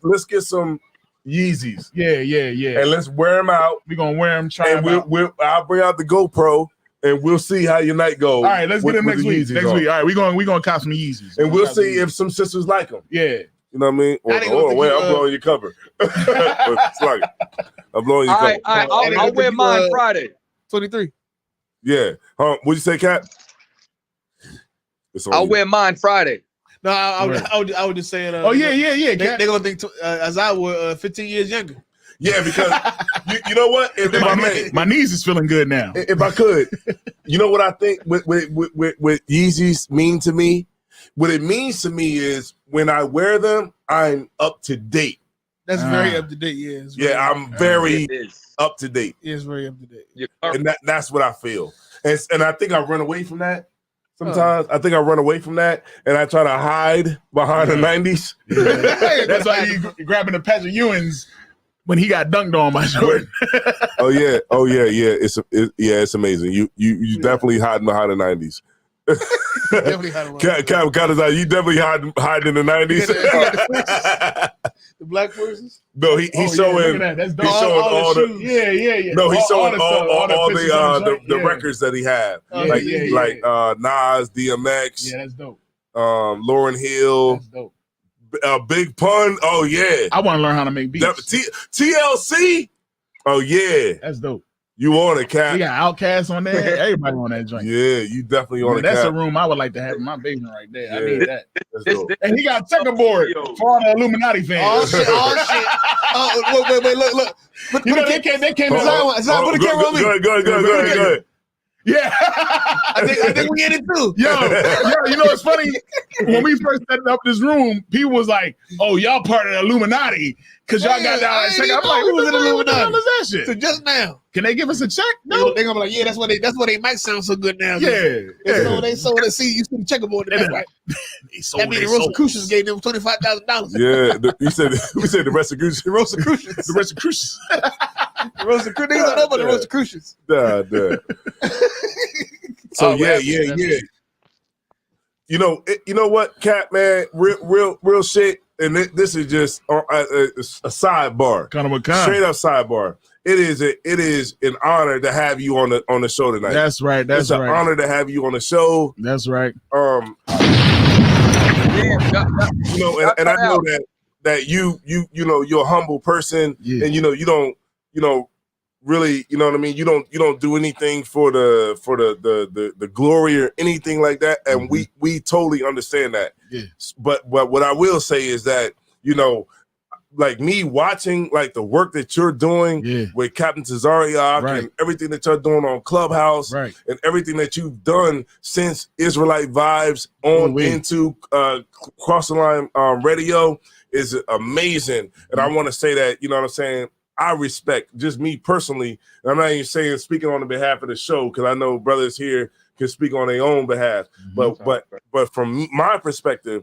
Yeezys. Yeah. And let's wear them out. We gonna wear them. Try And them out. I'll bring out the GoPro and we'll see how your night goes. All right, let's get them next the week. Yeezys Next on. week. All right, we gonna cop some Yeezys. And we'll see if some sisters like them. Yeah. You know what I mean? I didn't know Wait, that I'm blowing your cover. It's like, I'm blowing your All cover. right, I'll wear mine Friday. 23. Yeah. What'd you say, Cat? It's on I'll you. wear mine Friday. No, I was just saying. Oh yeah. They Cat. gonna think as I were 15 years younger. Yeah, because you know what? If I may, My knees is feeling good now. if I could, you know what I think with Yeezys mean to me? What it means to me is when I wear them, I'm up to date. That's very up to date. Yeah. It's very, I'm very It is. up to date, It's very up to date. You're and that's what I feel. And I think I run away from that. Sometimes I think I run away from that, and I try to hide behind the '90s. That's why you grabbing a patch of Ewins when he got dunked on by Jordan. Oh yeah. It's amazing. You definitely hiding behind the '90s. Definitely had a You definitely hiding in the '90s. the black forces. No, he's showing. That's He's showing all the. Yeah. No, he's showing all pictures on the joint. records that he had, Oh, like yeah. Nas, DMX, Yeah, that's dope. Lauryn Hill, That's dope. Big Pun. Oh yeah, I want to learn how to make beats. TLC. Oh yeah, That's dope. you on it, Cat? We got Outkast on there. Everybody on that joint. Yeah, you definitely on Man, it, that's a Cat. room I would like to have in my basement right there. I Yeah. need that. That's This- dope. And he got a checkerboard for all the Illuminati Oh fans. shit! Oh, wait, look. Put You know, the they came Oh, Zai, put the camera on me. Go ahead. Yeah. I think we in it too. Yo, you know what's funny? When we first set up this room, people was like, "Oh, y'all part of the Illuminati because y'all got down." I And ain't check. I'm even like, know who was in the "What the hell Illuminati." is that So shit? just now, Can they give us a check? no, they're gonna be like, yeah, that's why they might sound so good now. Yeah. So they sold it. See, you see the checkerboard in the back, right? That means the Rosicrucians gave them $25,000. Yeah, we said the Rosicrucians. The Rosicrucians. The Rosicrucians. The Rosicrucians. Niggas don't know about the Rosicrucians. Nah. So yeah. You know what, Cat, man, real shit. And this is just a sidebar, Kind of a con. straight up sidebar. It is an honor to have you on the show tonight. That's right. That's it's an right. honor to have you on the show. That's right. Damn, You know, and I know that you know you're a humble person, Yeah. and you don't really, you know what I mean. You don't do anything for the glory or anything like that, and we totally understand that. Yeah. But what I will say is that, you know, like me watching like the work that you're doing Yeah. with Captain Tazariak Right. and everything that you're doing on Clubhouse Right. and everything that you've done since Israelite Vibes on Ooh-wee. into Cross the Line Radio is amazing. And I want to say that, you know what I'm saying, I respect just me personally. And I'm not even saying speaking on the behalf of the show, because I know brothers here can speak on their own behalf. But from my perspective,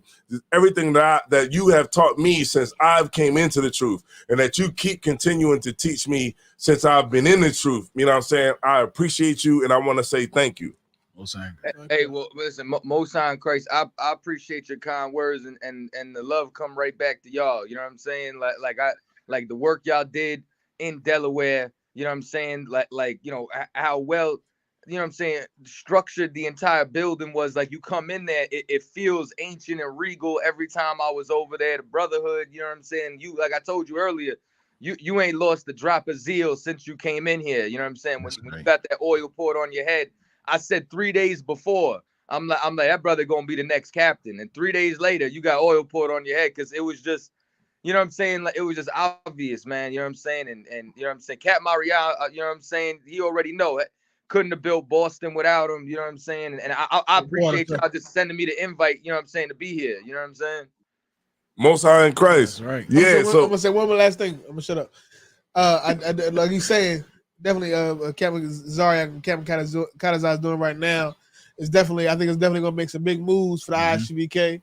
everything that you have taught me since I've came into the truth, and that you keep continuing to teach me since I've been in the truth, you know what I'm saying? I appreciate you, and I want to say thank you. Hey, well, listen, Most High Christ, I appreciate your kind words, and the love come right back to y'all. You know what I'm saying? Like the work y'all did in Delaware. You know what I'm saying? Like you know how well, you know what I'm saying, structured the entire building was. Like you come in there, it feels ancient and regal every time I was over there. The brotherhood, you know what I'm saying? You, like I told you earlier, you ain't lost the drop of zeal since you came in here. You know what I'm saying? When you got that oil poured on your head, I said 3 days before, I'm like that brother gonna be the next captain. And 3 days later, you got oil poured on your head because it was just, you know what I'm saying? Like it was just obvious, man. You know what I'm saying? And you know what I'm saying? Cap Maria, you know what I'm saying? He already know it. Couldn't have built Boston without him. You know what I'm saying? And I appreciate y'all just sending me the invite. You know what I'm saying? To be here. You know what I'm saying? Most High in Christ. That's right. Yeah. I'm gonna say one more last thing. I'm gonna shut up. I like he's saying, definitely Captain Zaryak and Captain Kadazai is doing right now. It's definitely, I think it's definitely gonna make some big moves for the ISUBK.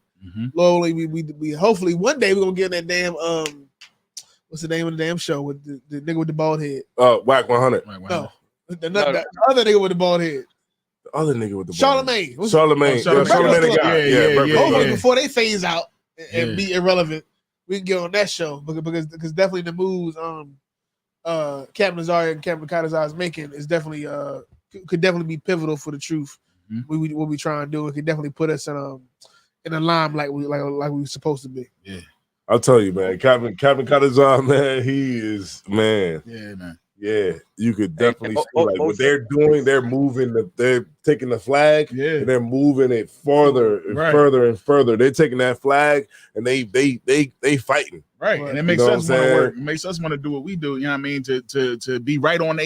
Lord, we hopefully one day we're gonna get in that damn what's the name of the damn show with the nigga with the bald head? Whack 100. No, the other nigga with the bald head. The other nigga with the Charlemagne. Charlemagne. Charlemagne the guy. Yeah. Hopefully before they phase out and be irrelevant, we can get on that show because definitely the moves Captain Zaryak and Captain Kadazai is making is definitely could definitely be pivotal for the truth. What we try and do, it could definitely put us in a line like we were supposed to be. Yeah, I'll tell you, man. Captain Kadazai, man, he is man. Yeah, man. Yeah, you could definitely see like what they're doing. They're moving. They're taking the flag. Yeah, and they're moving it farther and further and further. They're taking that flag and they fighting. Right, and it makes us want to work. It makes us want to do what we do. You know what I mean? To be right on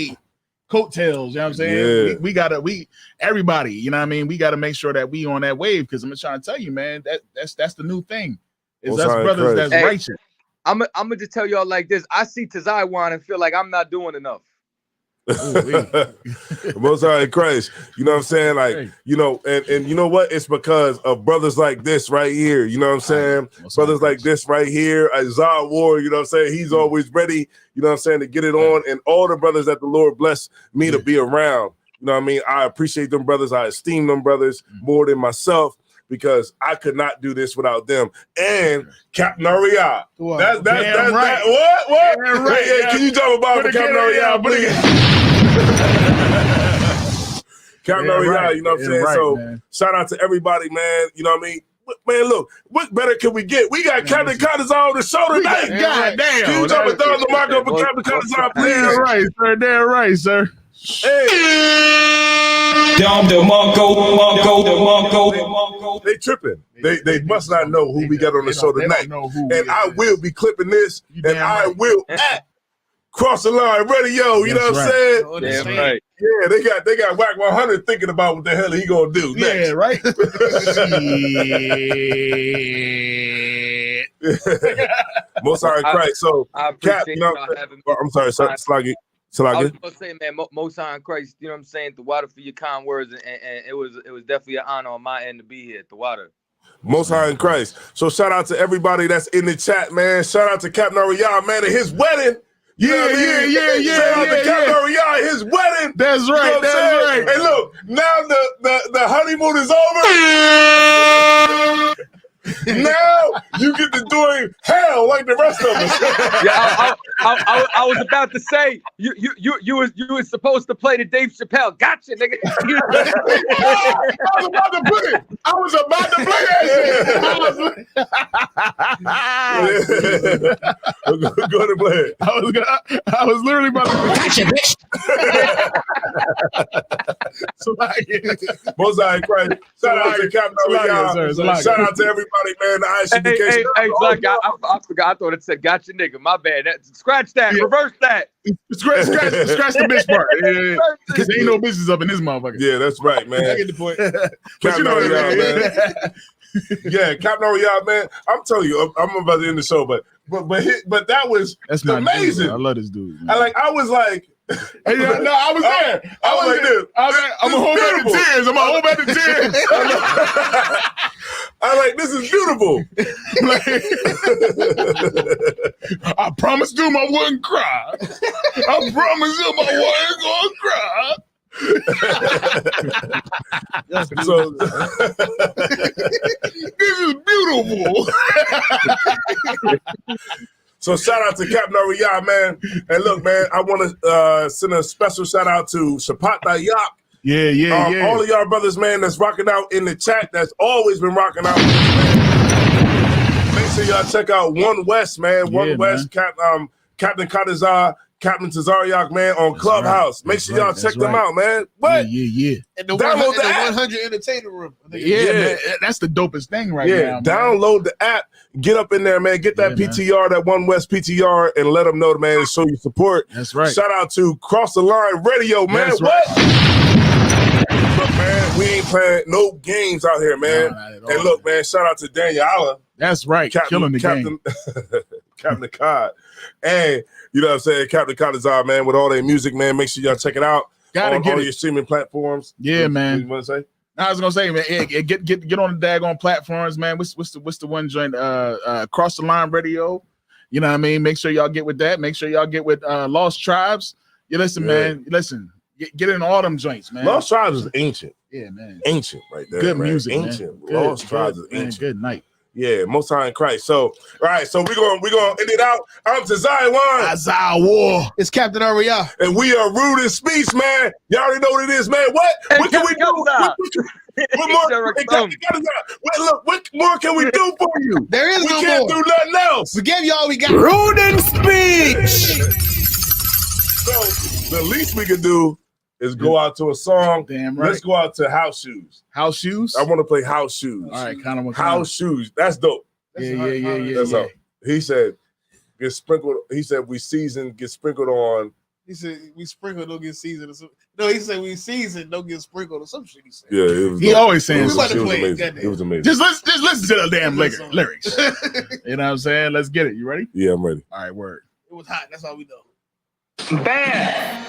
coattails. You know what I'm saying? Yeah. We everybody. You know what I mean? We got to make sure that we on that wave because I'm trying to tell you, man. That's the new thing. It's us brothers that's righteous. I'm gonna just tell y'all like this. I see Tazaiwan and feel like I'm not doing enough. Most High in Christ, you know what I'm saying? Like, you know, and you know what? It's because of brothers like this right here. You know what I'm saying? Brothers like this right here. Isaiah Ward, you know what I'm saying? He's always ready, you know what I'm saying, to get it on. And all the brothers that the Lord bless me to be around. You know what I mean? I appreciate them brothers. I esteem them brothers more than myself. Because I could not do this without them. And Captain Ariya. That's right. What? Right. Hey, can you talk about Captain Ariya, please? Captain Ariya, you know what I'm saying? So shout out to everybody, man. You know what I mean? Man, look, what better can we get? We got Captain Kadazai on the show tonight. God damn. Can you talk about the mark up for Captain Kadazai, please? Damn right, sir. Damn right, sir. They tripping. They must not know who we got on the show tonight. And I will be clipping this, and I will cross the line radio. You know what I'm saying? Damn right. Yeah, they got Whack 100 thinking about what the hell he gonna do next. Yeah, right. Most High in Christ. So, Cap, you know, I'm sorry, Sluggy. I was gonna say, man, Most High in Christ, you know what I'm saying? The water for your kind words, and it was definitely an honor on my end to be here at the water. Most High in Christ. So shout out to everybody that's in the chat, man. Shout out to Captain Ariya, man, at his wedding. Yeah. Shout out to Captain Ariya, his wedding. That's right. You know that's right. And look, now the honeymoon is over. Now you get to doing hell like the rest of us. Yeah, I was about to say you was supposed to play the Dave Chappelle. Gotcha, nigga. I was about to play that shit. Go ahead and play it. I was literally about to gotcha, bitch. Most High in Christ. Shout out to Captain Ariya. Shout out to everybody. Man, hey, Zach, I forgot. I thought it said "gotcha, nigga." My bad. Scratch that. Yeah. Reverse that. Scratch the bitch part. Because there ain't no business up in this motherfucker. Yeah, that's right, man. I get the point. Captain Ariya, man. Yeah, Captain Ariya, man. I'm telling you, I'm about to end the show, but that was amazing. I love this dude. Man. I was like. Hey, no, I was there. I was like this. I'm gonna hold back the tears. I'm gonna hold back the tears. I'm like, this is beautiful. I promised him I wouldn't cry. I promised him I wasn't gonna cry. So this is beautiful. So shout out to Captain Ariya, man. And look, man, I want to send a special shout out to Shapat Dayak. Yeah. All of y'all brothers, man, that's rocking out in the chat, that's always been rocking out. Make sure y'all check out One West, man. One West, Captain Kadazai, Captain Tazariak, man, on That's Clubhouse. right. Make That's sure y'all right. check That's them right. out, man. What? Yeah. And the Download 100, the app. 100 entertainment room. I think Yeah, Yeah. man. That's the dopest thing right Yeah, now. Man. download the app. Get up in there, man. Get that Yeah, man. PTR, that One West PTR, and let them know, man, and show you support. That's right. Shout out to Cross the Line Radio, man. That's What? Look, man, we ain't playing no games out here, man. No, not at all. And look, man, shout out to Daniel Allen, That's right. Killing the game. Captain Cod. And you know what I'm saying? Captain Cod is out, man, with all their music, man. Make sure y'all check it out. Gotta on get all it. your streaming platforms. Yeah, What man. you want to say? I was gonna say, man, get on the daggone platforms, man. What's the one joint? Cross the Line Radio. You know what I mean? Make sure y'all get with that. Make sure y'all get with Lost Tribes. You listen, Yeah. man. Listen, get in all them joints, man. Lost Tribes is ancient. Yeah, man. Ancient right there. Good man. music, Ancient. man. Lost Tribes is man, ancient. Good night. Yeah, Most High in Christ. So, all right, so we're gonna end it out. I'm Tazai One, Isaiah War. It's Captain Ariel. and we are Rude in Speech, man. Y'all already know what it is, man. What? What can we do? What more? What more can we do for you? There is We no can't more. do nothing else. We gave you all we got. Rude in speech. So the least we can do is go out to a song. Damn right. Let's go out to House Shoes. House shoes. I want to play House Shoes. All right, kind of House Shoes. That's dope. Yeah. That's up. He said, get sprinkled. He said, we season, get sprinkled on. He said we sprinkle, don't get seasoned. Or something. No, he said we seasoned, don't get sprinkled or some shit. He said. Yeah, it was He dope. always saying It was, We about to it was play it, amazing. goddamn. It was amazing. just listen to the damn Listen. lyrics. You know what I'm saying? Let's get it. You ready? Yeah, I'm ready. All right, word. It was hot. That's all we know. Fast.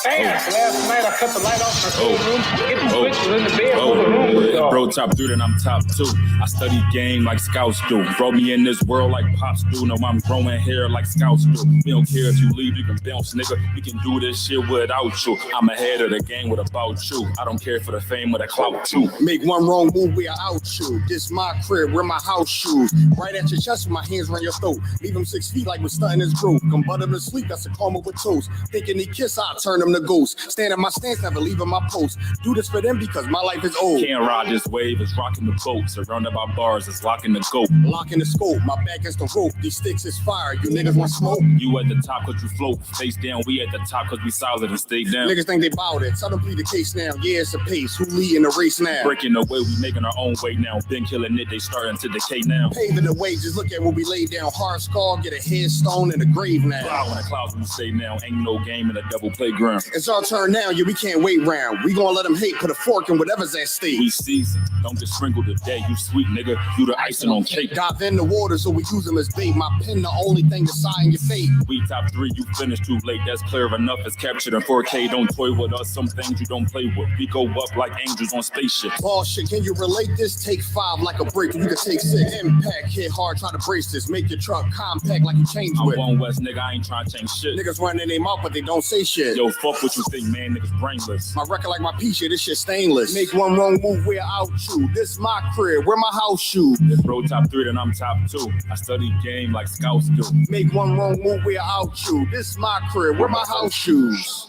Last night I cut the light off my room. Hit the switch, was in the bed for the room was dark. Bro, top 3, then I'm top 2. I study game like scouts do. Throw me in this world like pops do. No, I'm growing hair like scouts do. We don't care if you leave, you can bounce, nigga. We can do this shit without you. I'm ahead of the game with about you. I don't care for the fame or the clout too. Make one wrong move, we are out you. This my crib, wear my house shoes. Right at your chest with my hands around your throat. Leave him 6 feet like we're stunting his crew. Come butt him to sleep, that's a karma with toast. Thinking he kiss, I turn him to ghost. Stand at my stance, never leaving my post. Do this for them because my life is old. Can't ride this wave, it's rocking the boat. Surrounded by bars, it's locking the goat. Locking the scope, my back is the rope. These sticks is fire, you niggas want smoke? You at the top cause you float. Face down, we at the top cause we solid and stay down. Niggas think they bout it, tell them plead the case now. Yeah, it's a pace, who leading the race now? Breaking the way, we making our own way now. Been killing it, they starting to decay now. Paving the way, just look at what we laid down. Hard skull, get a headstone in the grave now. Fly in the clouds, we say now. Ain't no game in a double playground. It's our turn now, yeah, we can't wait round. We gonna let them hate, put a fork in whatever's at stake. We seasoned, don't get sprinkled today. You sweet nigga, you the icing on cake. Dive in the water so we use them as bait. My pen the only thing deciding your fate. We top 3, you finished too late. That's clear enough. It's captured in 4K. Don't toy with us. Some things you don't play with. We go up like angels on spaceships. Bullshit, can you relate this? Take 5 like a brick, you can take 6. Impact, hit hard, try to brace this. Make your truck compact like you change I'm with. One West nigga, I ain't trying to change shit. Niggas running their mouth, but they don't say shit. Yo, fuck what you think, man. Niggas brainless. My record like my P-shit, this shit stainless. Make one wrong move, we're out you. This my crib, where my house shoes. If bro top 3, then I'm top 2. I study game like scouts do. Make one wrong move, we're out you. This my crib, where my house shoes.